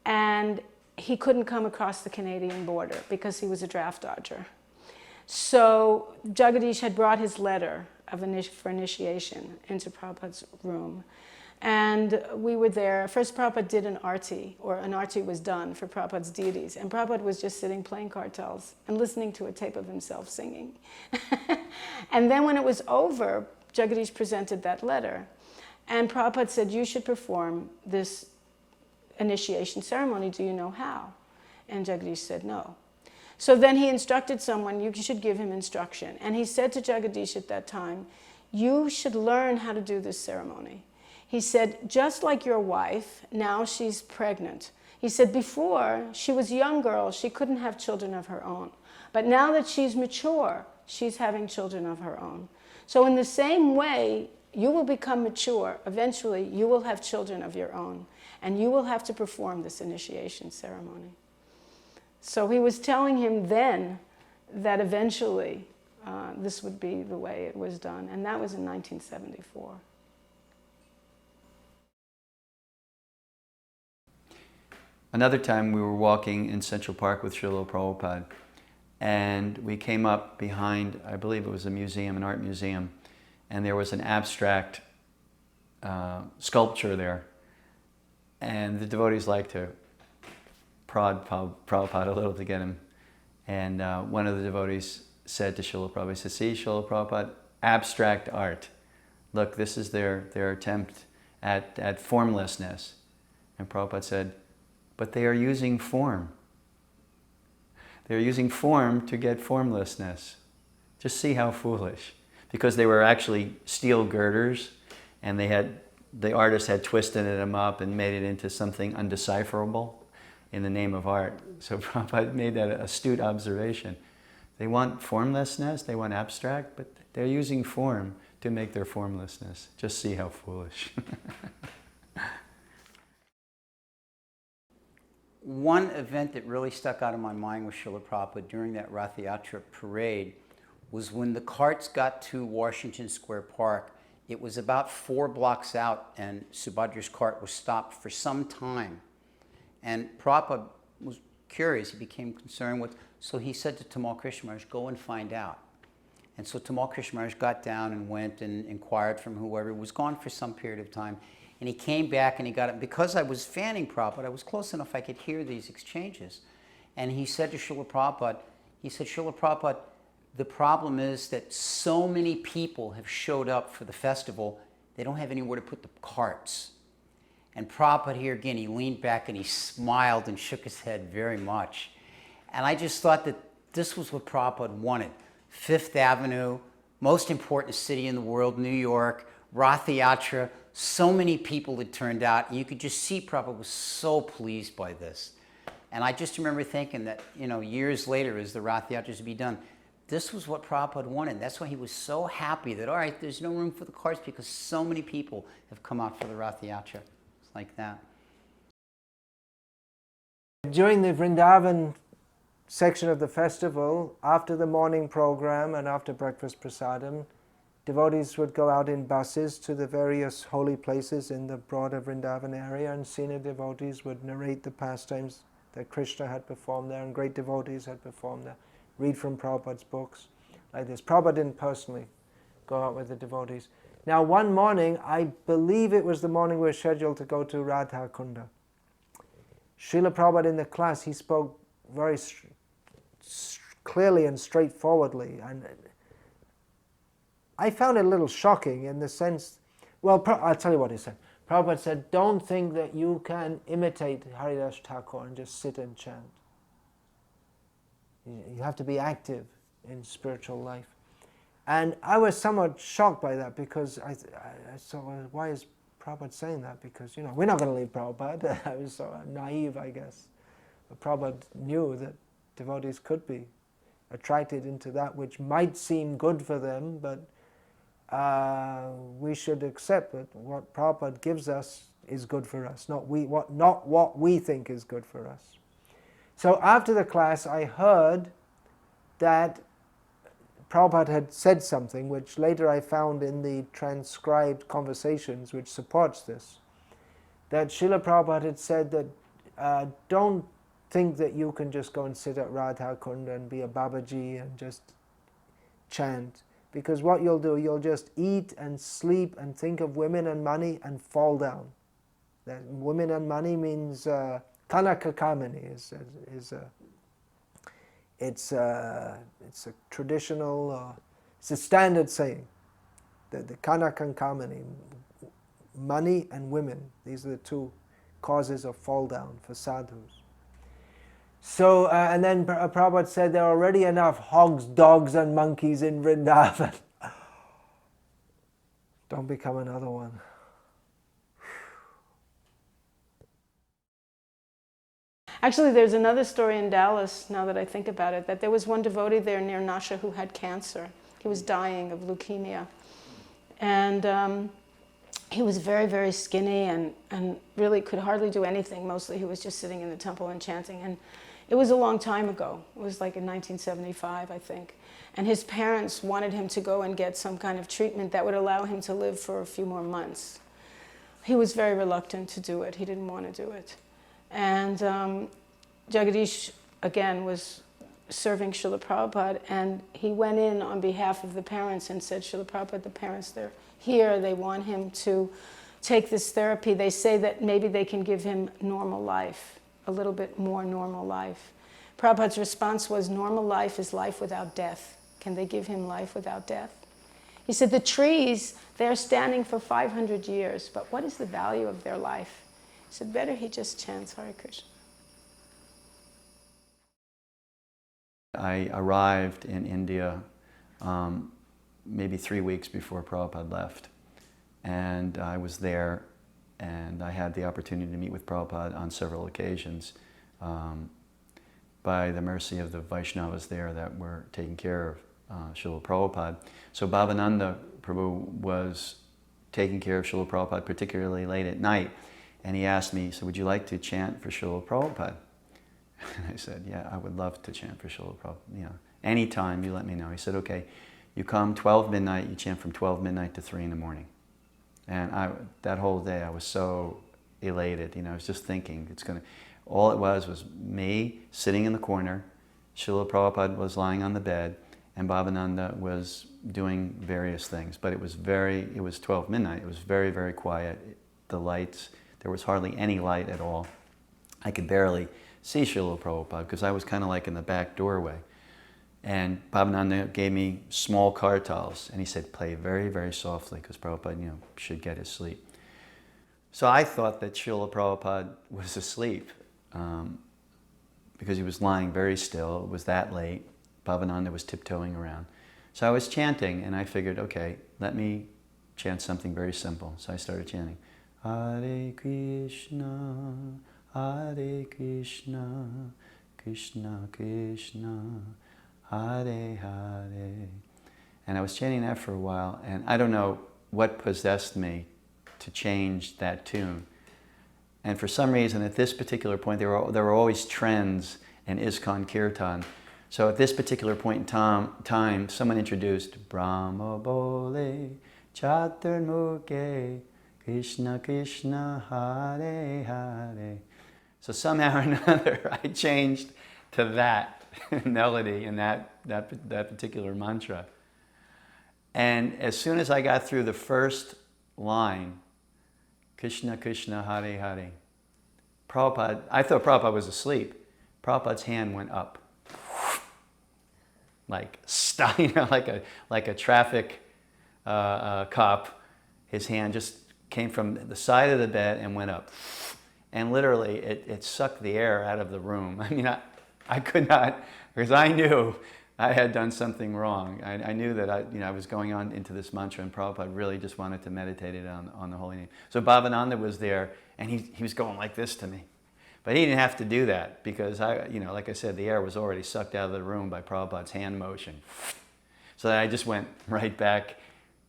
And he couldn't come across the Canadian border because he was a draft dodger. So Jagadish had brought his letter for initiation into Prabhupada's room. And we were there. First, Prabhupada did an arti, or an arti was done for Prabhupada's deities. And Prabhupada was just sitting playing cartels and listening to a tape of himself singing. And then when it was over, Jagadish presented that letter. And Prabhupada said, you should perform this initiation ceremony. Do you know how? And Jagadish said, no. So then he instructed someone, you should give him instruction. And he said to Jagadish at that time, you should learn how to do this ceremony. He said, just like your wife, now she's pregnant. He said, before, she was a young girl, she couldn't have children of her own. But now that she's mature, she's having children of her own. So in the same way, you will become mature. Eventually, you will have children of your own. And you will have to perform this initiation ceremony. So he was telling him then that eventually this would be the way it was done. And that was in 1974. Another time we were walking in Central Park with Srila Prabhupada, and we came up behind, I believe it was a museum, an art museum, and there was an abstract sculpture there. And the devotees like to prod Prabhupada a little to get him. And one of the devotees said to Srila Prabhupada, he said, see, Srila Prabhupada, abstract art. Look, this is their attempt at formlessness. And Prabhupada said, but they are using form. They're using form to get formlessness. Just see how foolish. Because they were actually steel girders, and the artist had twisted them up and made it into something undecipherable in the name of art. So Prabhupada made that astute observation. They want formlessness, they want abstract, but they're using form to make their formlessness. Just see how foolish. One event that really stuck out in my mind with Srila Prabhupada during that Rath Yatra parade was when the carts got to Washington Square Park. It was about 4 blocks out, and Subhadra's cart was stopped for some time. And Prabhupada was curious, he became concerned with, so he said to Tamal Krishna Maharaj, go and find out. And so Tamal Krishna Maharaj got down and went and inquired from whoever, was gone for some period of time. And he came back and he got it. Because I was fanning Prabhupada, I was close enough I could hear these exchanges. And he said to Srila Prabhupada, he said, Srila Prabhupada, the problem is that so many people have showed up for the festival, they don't have anywhere to put the carts. And Prabhupada here again, he leaned back and he smiled and shook his head very much. And I just thought that this was what Prabhupada wanted. Fifth Avenue, most important city in the world, New York, Rath Yatra, so many people had turned out. And you could just see Prabhupada was so pleased by this. And I just remember thinking that, years later, as the Rath Yatras would be done, this was what Prabhupada wanted. That's why he was so happy that, all right, there's no room for the carts because so many people have come out for the Rath Yatra. It's like that. During the Vrindavan section of the festival, after the morning program and after breakfast prasadam, devotees would go out in buses to the various holy places in the broader Vrindavan area, and senior devotees would narrate the pastimes that Krishna had performed there and great devotees had performed there, read from Prabhupada's books, like this. Prabhupada didn't personally go out with the devotees. Now one morning, I believe it was the morning we were scheduled to go to Radha Kunda. Srila Prabhupada in the class, he spoke very clearly and straightforwardly, and I found it a little shocking in the sense, well, I'll tell you what he said. Prabhupada said, don't think that you can imitate Haridas Thakur and just sit and chant. You have to be active in spiritual life. And I was somewhat shocked by that because I thought, well, why is Prabhupada saying that? Because, we're not going to leave Prabhupada. I was so naive, I guess. But Prabhupada knew that devotees could be attracted into that which might seem good for them, but we should accept that what Prabhupada gives us is good for us, not what we think is good for us. So after the class, I heard that Prabhupada had said something which later I found in the transcribed conversations which supports this. That Srila Prabhupada had said that don't think that you can just go and sit at Radha Kunda and be a Babaji and just chant. Because what you'll do, you'll just eat and sleep and think of women and money and fall down. That women and money means Kanaka Kamini it's a traditional, it's a standard saying. The Kanaka and Kamini, money and women, these are the two causes of fall down for sadhus. So, and then Prabhupada said there are already enough hogs, dogs and monkeys in Vrindavan. Don't become another one. Actually, there's another story in Dallas, now that I think about it, that there was one devotee there near Nasha who had cancer. He was dying of leukemia. And he was very, very skinny and really could hardly do anything. Mostly he was just sitting in the temple and chanting. And it was a long time ago. It was like in 1975, I think. And his parents wanted him to go and get some kind of treatment that would allow him to live for a few more months. He was very reluctant to do it. He didn't want to do it. And Jagadish, again, was serving Srila Prabhupada, and he went in on behalf of the parents and said, Srila Prabhupada, the parents, they're here, they want him to take this therapy. They say that maybe they can give him normal life, a little bit more normal life. Prabhupada's response was, normal life is life without death. Can they give him life without death? He said, the trees, they're standing for 500 years, but what is the value of their life? He said, better he just chants Hare Krishna. I arrived in India maybe 3 weeks before Prabhupada left. And I was there, and I had the opportunity to meet with Prabhupada on several occasions by the mercy of the Vaishnavas there that were taking care of Srila Prabhupada. So Bhavananda Prabhu was taking care of Srila Prabhupada, particularly late at night. And he asked me, so would you like to chant for Srila Prabhupada? And I said, yeah, I would love to chant for Srila Prabhupada. Anytime you let me know. He said, okay, you come 12 midnight, you chant from 12 midnight to 3 in the morning. And that whole day I was so elated. I was just thinking, all it was me sitting in the corner, Srila Prabhupada was lying on the bed, and Bhavananda was doing various things. But it was 12 midnight, it was very, very quiet. The lights, there was hardly any light at all. I could barely see Srila Prabhupada because I was kind of like in the back doorway. And Bhavananda gave me small kartals, and he said, play very, very softly because Prabhupada, should get his sleep. So I thought that Srila Prabhupada was asleep because he was lying very still. It was that late. Bhavananda was tiptoeing around. So I was chanting, and I figured, okay, let me chant something very simple. So I started chanting, Hare Krishna, Hare Krishna, Krishna Krishna, Hare Hare. And I was chanting that for a while, and I don't know what possessed me to change that tune. And for some reason, at this particular point, there were always trends in ISKCON Kirtan. So at this particular point in time, someone introduced Brahma Bole Chaturmukhe Krishna Krishna Hare Hare. So somehow or another, I changed to that melody and that particular mantra. And as soon as I got through the first line, Krishna Krishna Hare Hare, Prabhupada, I thought Prabhupada was asleep. Prabhupada's hand went up, like like a traffic cop. His hand just came from the side of the bed and went up, and literally it sucked the air out of the room. I mean, I could not, because I knew I had done something wrong. I knew that I was going on into this mantra, and Prabhupada really just wanted to meditate it on the holy name. So Bhavananda was there, and he was going like this to me. But he didn't have to do that, because like I said, the air was already sucked out of the room by Prabhupada's hand motion. So I just went right back,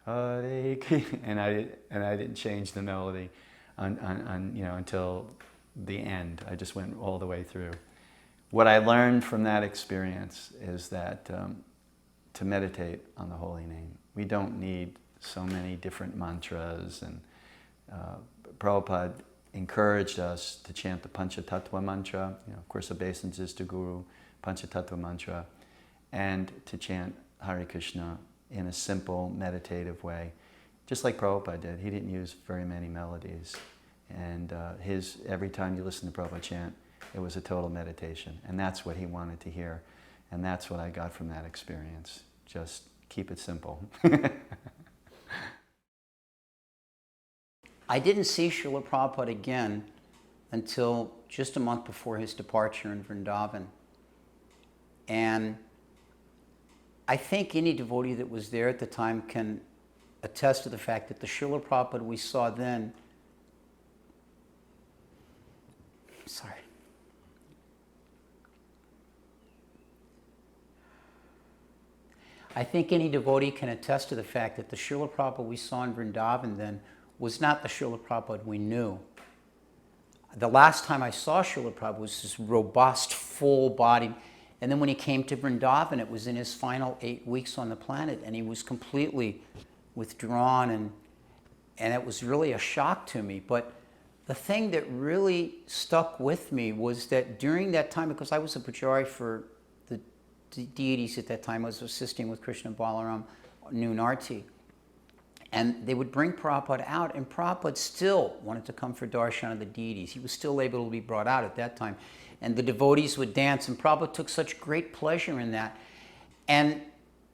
Hare Krishna, and I didn't change the melody until the end. I just went all the way through. What I learned from that experience is that to meditate on the holy name, we don't need so many different mantras. And Prabhupada encouraged us to chant the Panchatattva mantra, of course, obeisance to Guru, Panchatattva mantra, and to chant Hare Krishna in a simple, meditative way, just like Prabhupada did. He didn't use very many melodies. And every time you listen to Prabhupada chant, it was a total meditation. And that's what he wanted to hear. And that's what I got from that experience. Just keep it simple. I didn't see Srila Prabhupada again until just a month before his departure in Vrindavan. And I think any devotee that was there at the time can attest to the fact that the Srila Prabhupada we saw then, I think any devotee can attest to the fact that the Srila Prabhupada we saw in Vrindavan then was not the Srila Prabhupada we knew. The last time I saw Srila Prabhupada was this robust, full-bodied, and then when he came to Vrindavan, it was in his final 8 weeks on the planet, and he was completely withdrawn, and it was really a shock to me. But the thing that really stuck with me was that during that time, because I was a pujari for the deities at that time, I was assisting with Krishna Balaram, Noon Arti, and they would bring Prabhupada out, and Prabhupada still wanted to come for darshan of the deities. He was still able to be brought out at that time. And the devotees would dance, and Prabhupada took such great pleasure in that. And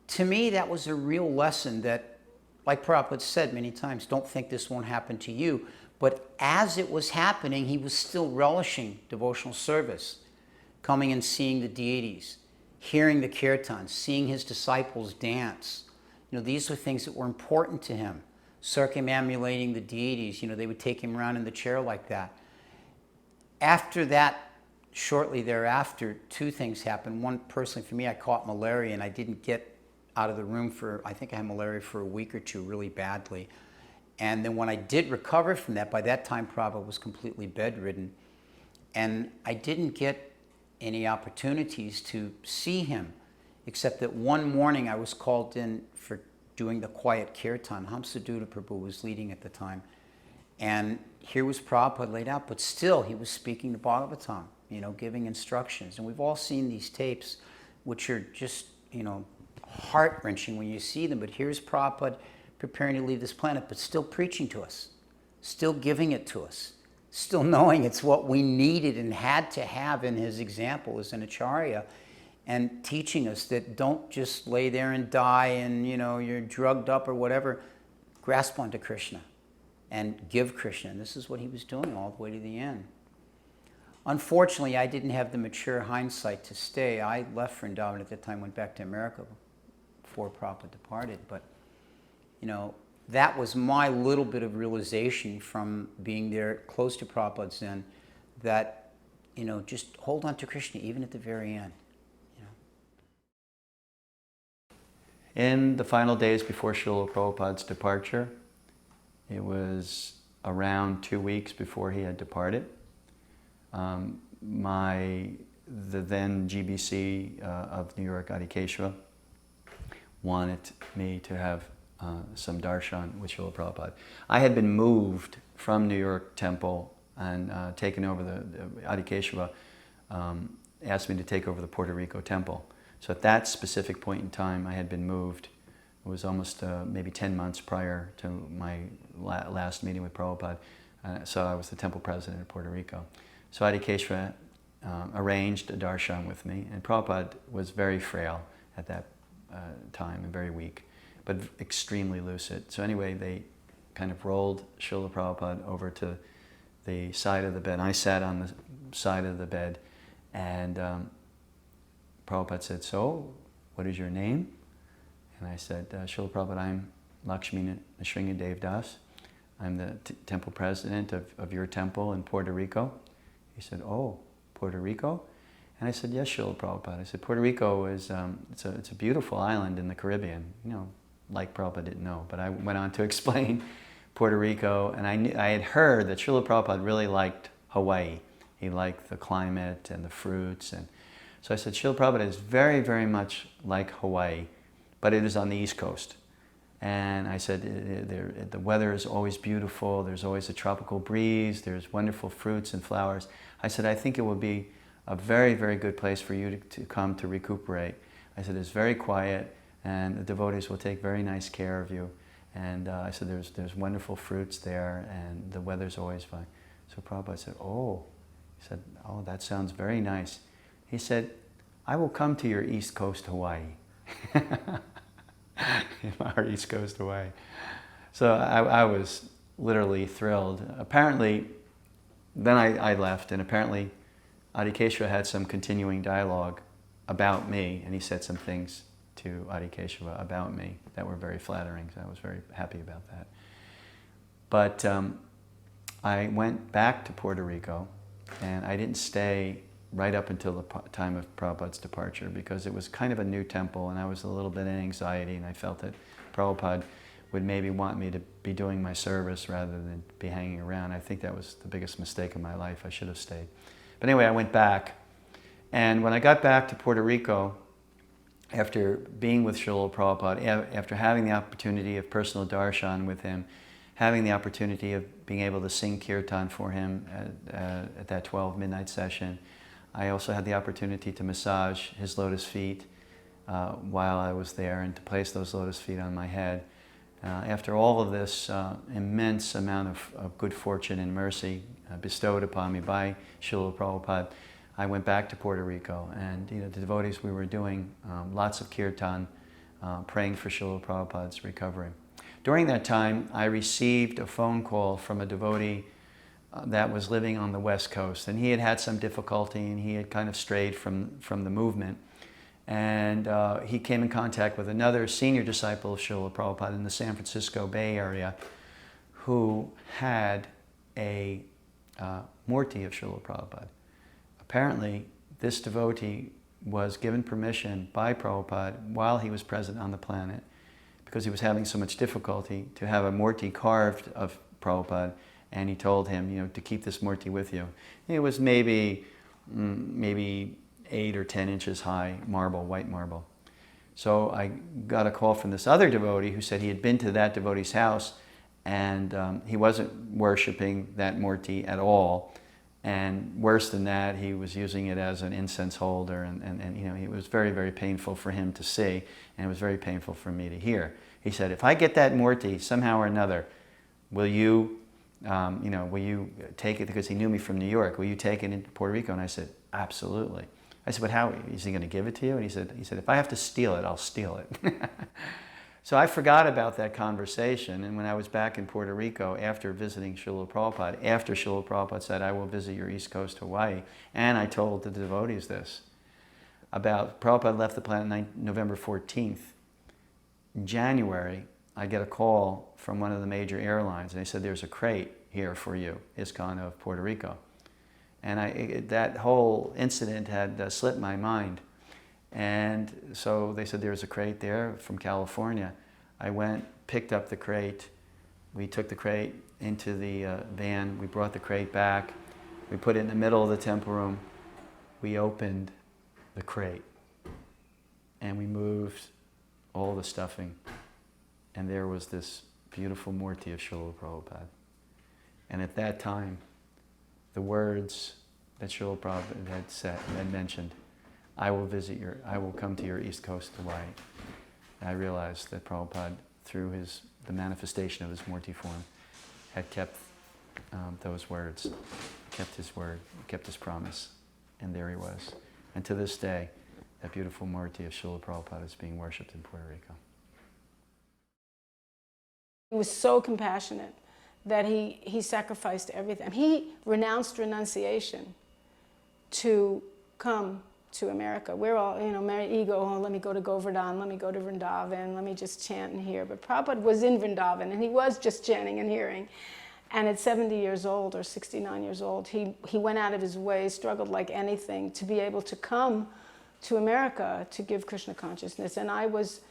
to me, that was a real lesson that, like Prabhupada said many times, don't think this won't happen to you. But as it was happening, he was still relishing devotional service, coming and seeing the deities, hearing the kirtans, seeing his disciples dance. These were things that were important to him. Circumambulating the deities, they would take him around in the chair like that. After that, shortly thereafter, two things happened. One, personally for me, I caught malaria, and I didn't get out of the room I think I had malaria for a week or two really badly. And then when I did recover from that, by that time Prabhupada was completely bedridden. And I didn't get any opportunities to see him, except that one morning I was called in for doing the quiet kirtan. Hamsadutta Prabhu was leading at the time. And here was Prabhupada laid out, but still he was speaking the Bhagavatam, giving instructions. And we've all seen these tapes, which are just, heart-wrenching when you see them. But here's Prabhupada preparing to leave this planet, but still preaching to us, still giving it to us, still knowing it's what we needed and had to have in his example as an acharya, and teaching us that don't just lay there and die and, you're drugged up or whatever. Grasp onto Krishna and give Krishna. And this is what he was doing all the way to the end. Unfortunately, I didn't have the mature hindsight to stay. I left Vrindavan at that time, went back to America before Prabhupada departed. But, that was my little bit of realization from being there close to Prabhupada Zen, that, just hold on to Krishna even at the very end. In the final days before Srila Prabhupada's departure, it was around 2 weeks before he had departed, the then GBC of New York, Adhikeshava, wanted me to have some darshan with Srila Prabhupada. I had been moved from New York Temple and taken over the Adhikeshava, asked me to take over the Puerto Rico Temple. So at that specific point in time, I had been moved. It was almost maybe 10 months prior to my last meeting with Prabhupada. So I was the temple president of Puerto Rico. So Adhikeshava arranged a darshan with me, and Prabhupada was very frail at that time and very weak, but extremely lucid. So anyway, they kind of rolled Srila Prabhupada over to the side of the bed. I sat on the side of the bed, and Prabhupada said, "So, what is your name?" And I said, "Srila Prabhupada, I'm Laksmi Nrsimhadev Das. I'm the temple president of your temple in Puerto Rico." He said, "Oh, Puerto Rico?" And I said, "Yes, Srila Prabhupada." I said, "Puerto Rico is it's a beautiful island in the Caribbean." You know, like Prabhupada didn't know, but I went on to explain Puerto Rico, and I had heard that Srila Prabhupada really liked Hawaii. He liked the climate and the fruits, and so I said, "Srila Prabhupada is very, very much like Hawaii, but it is on the East Coast." And I said, the weather is always beautiful, there's always a tropical breeze, there's wonderful fruits and flowers. I said, "I think it will be a very, very good place for you to come to recuperate." I said, "It's very quiet, and the devotees will take very nice care of you." And I said, there's wonderful fruits there, and the weather's always fine. So Prabhupada said, "Oh," he said, "Oh, that sounds very nice." He said, "I will come to your East Coast Hawaii." Our East Coast Hawaii. So I was literally thrilled. Apparently, then I left, and apparently Adhikeshava had some continuing dialogue about me, and he said some things to Adhikeshava about me that were very flattering, so I was very happy about that. But I went back to Puerto Rico, and I didn't stay right up until the time of Prabhupada's departure, because it was kind of a new temple, and I was a little bit in anxiety, and I felt that Prabhupada would maybe want me to be doing my service rather than be hanging around. I think that was the biggest mistake of my life. I should have stayed. But anyway, I went back, and when I got back to Puerto Rico, after being with Srila Prabhupada, after having the opportunity of personal darshan with him, having the opportunity of being able to sing kirtan for him at that 12 midnight session, I also had the opportunity to massage his lotus feet while I was there, and to place those lotus feet on my head. After all of this immense amount of good fortune and mercy bestowed upon me by Srila Prabhupada, I went back to Puerto Rico, and the devotees, we were doing lots of kirtan, praying for Srila Prabhupada's recovery. During that time, I received a phone call from a devotee that was living on the West Coast, and he had had some difficulty, and he had kind of strayed from the movement. And he came in contact with another senior disciple of Srila Prabhupada in the San Francisco Bay Area, who had a murti of Srila Prabhupada. Apparently, this devotee was given permission by Prabhupada while he was present on the planet, because he was having so much difficulty, to have a murti carved of Prabhupada, and he told him, to keep this murti with you. It was maybe 8 or 10 inches high, marble, white marble. So I got a call from this other devotee who said he had been to that devotee's house, and he wasn't worshiping that murti at all. And worse than that, he was using it as an incense holder, and it was very, very painful for him to see, and it was very painful for me to hear. He said, "If I get that murti somehow or another, will you take it?" Because he knew me from New York. "Will you take it into Puerto Rico?" And I said, "Absolutely." I said, "But how is he going to give it to you?" And he said, "If I have to steal it, I'll steal it." So I forgot about that conversation, and when I was back in Puerto Rico after visiting Srila Prabhupada, after Srila Prabhupada said, "I will visit your East Coast Hawaii," and I told the devotees this, Prabhupada left the planet November 14th. In January, I get a call from one of the major airlines, and they said, "There's a crate here for you, ISKCON of Puerto Rico." And that whole incident had slipped my mind. And so they said, there's a crate there from California. I went, picked up the crate. We took the crate into the van. We brought the crate back. We put it in the middle of the temple room. We opened the crate and we moved all the stuffing. And there was this beautiful Murti of Srila Prabhupada. And at that time, the words that Srila Prabhupada had mentioned, I will come to your East Coast Hawaii. And I realized that Prabhupada, through the manifestation of his Murti form, had kept those words, kept his word, kept his promise. And there he was. And to this day, that beautiful Murti of Srila Prabhupada is being worshipped in Puerto Rico. He was so compassionate that he sacrificed everything. He renounced renunciation to come to America. We're all, very ego, oh, let me go to Govardhan, let me go to Vrindavan, let me just chant and hear. But Prabhupada was in Vrindavan and he was just chanting and hearing. And at 70 years old or 69 years old, he went out of his way, struggled like anything to be able to come to America to give Krishna consciousness. And I was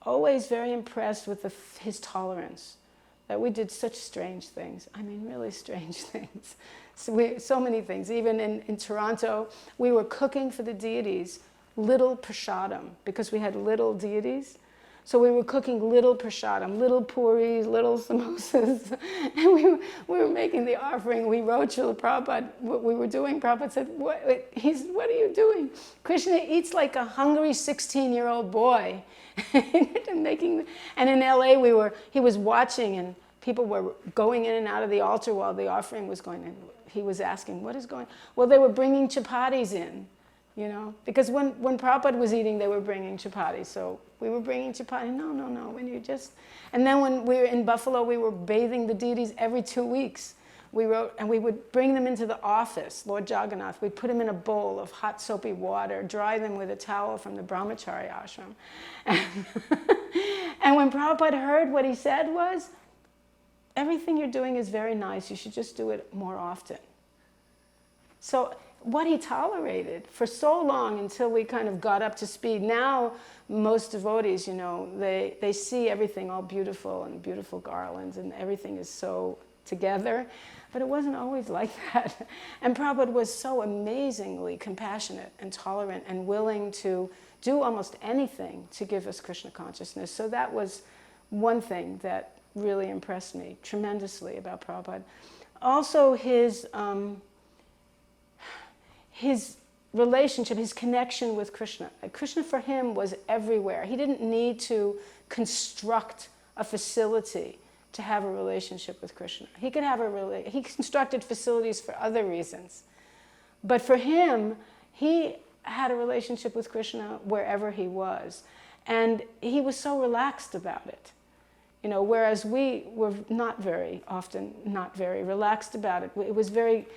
always very impressed with his tolerance, that we did such strange things. I mean, really strange things. So many things. Even in Toronto, we were cooking for the deities little prasadam, because we had little deities. So we were cooking little prasadam, little puris, little samosas, and we were making the offering. We wrote Srila Prabhupada what we were doing. Prabhupada said, what are you doing? Krishna eats like a hungry 16-year-old boy. And in LA, he was watching, and people were going in and out of the altar while the offering was going in. He was asking, what is going on? Well, they were bringing chapatis in. Because when Prabhupada was eating, they were bringing chapatis. So we were bringing chapati. No, when you just... And then when we were in Buffalo, we were bathing the deities every 2 weeks. We would bring them into the office, Lord Jagannath. We'd put him in a bowl of hot soapy water, dry them with a towel from the Brahmachari ashram. And when Prabhupada heard what he said was, everything you're doing is very nice. You should just do it more often. So what he tolerated for so long until we kind of got up to speed. Now, most devotees, they see everything all beautiful and beautiful garlands and everything is so together. But it wasn't always like that. And Prabhupada was so amazingly compassionate and tolerant and willing to do almost anything to give us Krishna consciousness. So that was one thing that really impressed me tremendously about Prabhupada. Also his relationship, his connection with Krishna. Krishna for him was everywhere. He didn't need to construct a facility to have a relationship with Krishna. He constructed facilities for other reasons. But for him, he had a relationship with Krishna wherever he was. And he was so relaxed about it. Whereas we were not very relaxed about it. It was very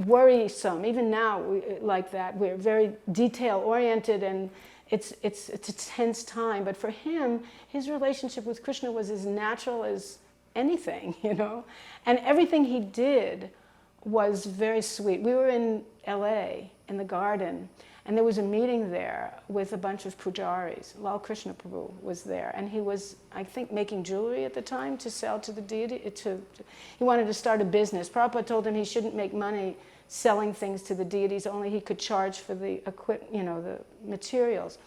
worrisome. Even now, like that, we're very detail-oriented and it's a tense time. But for him, his relationship with Krishna was as natural as anything, And everything he did was very sweet. We were in LA, in the garden, and there was a meeting there with a bunch of pujaris. Lal Krishna Prabhu was there, and he was, I think, making jewelry at the time to sell to the deity. He wanted to start a business. Prabhupada told him he shouldn't make money selling things to the deities, only he could charge for the the materials.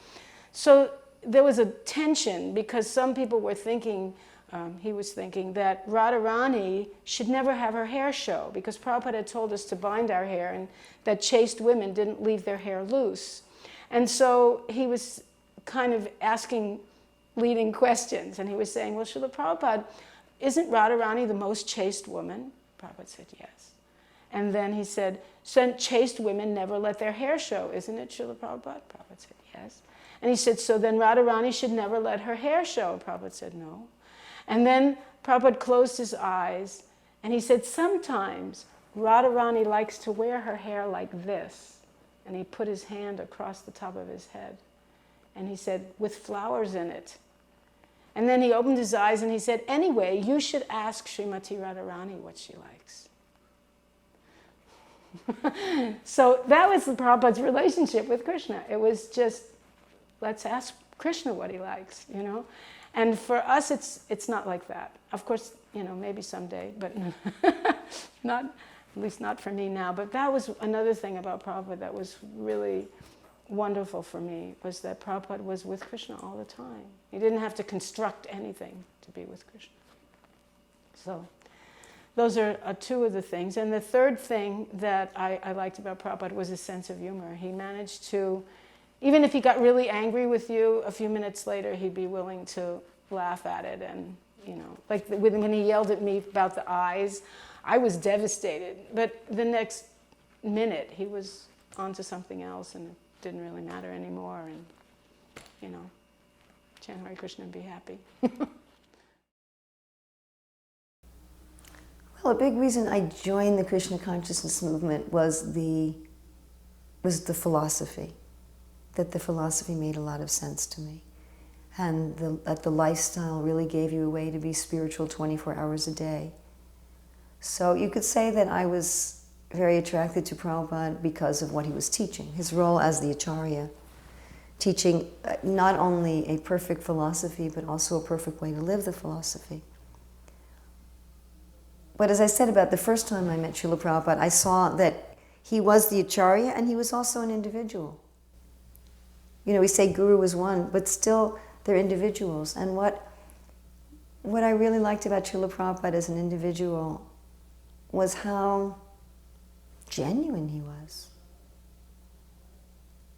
So there was a tension because some people were thinking, he was thinking that Radharani should never have her hair show because Prabhupada had told us to bind our hair and that chaste women didn't leave their hair loose. And so he was kind of asking leading questions and he was saying, well, Srila Prabhupada, isn't Radharani the most chaste woman? Prabhupada said, yes. And then he said, so chaste women never let their hair show, isn't it, Srila Prabhupada? Prabhupada said, yes. And he said, so then Radharani should never let her hair show? Prabhupada said, no. And then Prabhupada closed his eyes and he said, sometimes Radharani likes to wear her hair like this. And he put his hand across the top of his head. And he said, with flowers in it. And then he opened his eyes and he said, anyway, you should ask Srimati Radharani what she likes. So that was Prabhupada's relationship with Krishna. It was just let's ask Krishna what he likes, you know? And for us, it's not like that. Of course, you know, maybe someday, but not, at least not for me now. But that was another thing about Prabhupada that was really wonderful for me, was that Prabhupada was with Krishna all the time. He didn't have to construct anything to be with Krishna. So those are two of the things. And the third thing that I liked about Prabhupada was his sense of humor. He managed to, even if he got really angry with you, a few minutes later he'd be willing to laugh at it. And, you know, like when he yelled at me about the eyes, I was devastated. But the next minute he was on to something else and it didn't really matter anymore. And, you know, chant Hare Krishna and be happy. Well, a big reason I joined the Krishna consciousness movement was the philosophy. That the philosophy made a lot of sense to me. And that the lifestyle really gave you a way to be spiritual 24 hours a day. So you could say that I was very attracted to Prabhupada because of what he was teaching, his role as the Acharya, teaching not only a perfect philosophy, but also a perfect way to live the philosophy. But as I said about the first time I met Srila Prabhupada, I saw that he was the Acharya and he was also an individual. You know, we say Guru was one, but still they're individuals. And what I really liked about Srila Prabhupada as an individual was how genuine he was.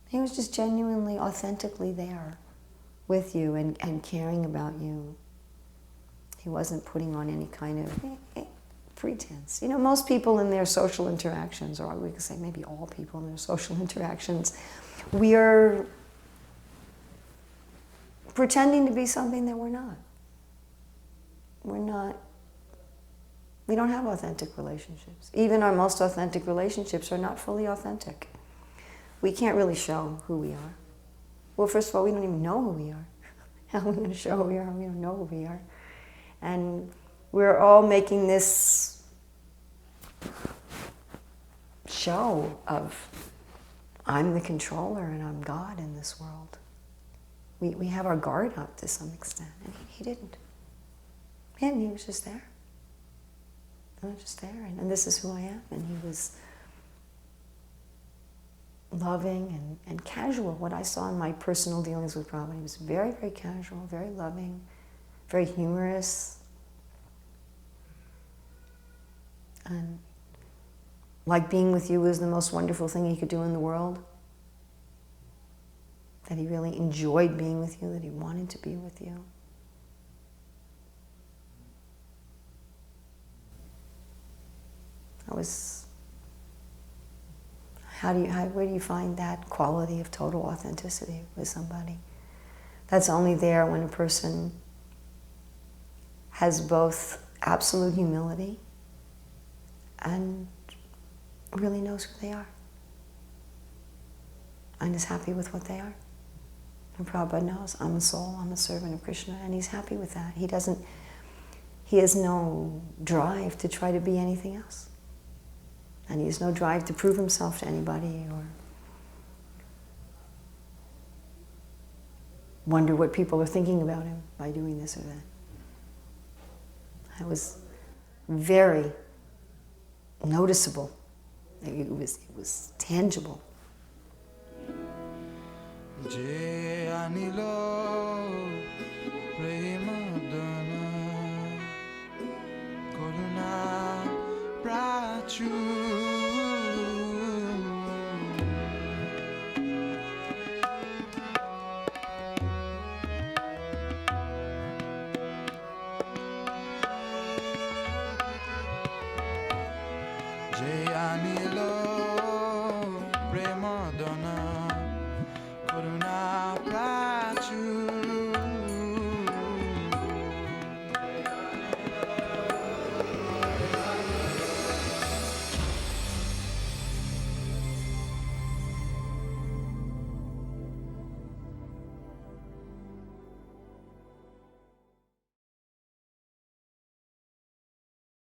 He was just genuinely, authentically there with you and caring about you. He wasn't putting on any kind of pretense. You know, most people in their social interactions, or we could say maybe all people in their social interactions, we are pretending to be something that we're not. We don't have authentic relationships. Even our most authentic relationships are not fully authentic. We can't really show who we are. Well, first of all, we don't even know who we are. How are we going to show who we are? We don't know who we are. And we're all making this show of, I'm the controller and I'm God in this world. We have our guard up to some extent, and he didn't. And he was just there. I was just there, and this is who I am. And he was loving and casual. What I saw in my personal dealings with Prabhupada, he was very, very casual, very loving, very humorous. And like being with you was the most wonderful thing he could do in the world. That he really enjoyed being with you, that he wanted to be with you. Where do you find that quality of total authenticity with somebody? That's only there when a person has both absolute humility and really knows who they are and is happy with what they are. And Prabhupada knows, I'm a soul, I'm a servant of Krishna, and he's happy with that. He has no drive to try to be anything else. And he has no drive to prove himself to anybody or wonder what people are thinking about him by doing this or that. It was very noticeable. It was tangible. Je anilo premadana koruna prachu Je anilo premadana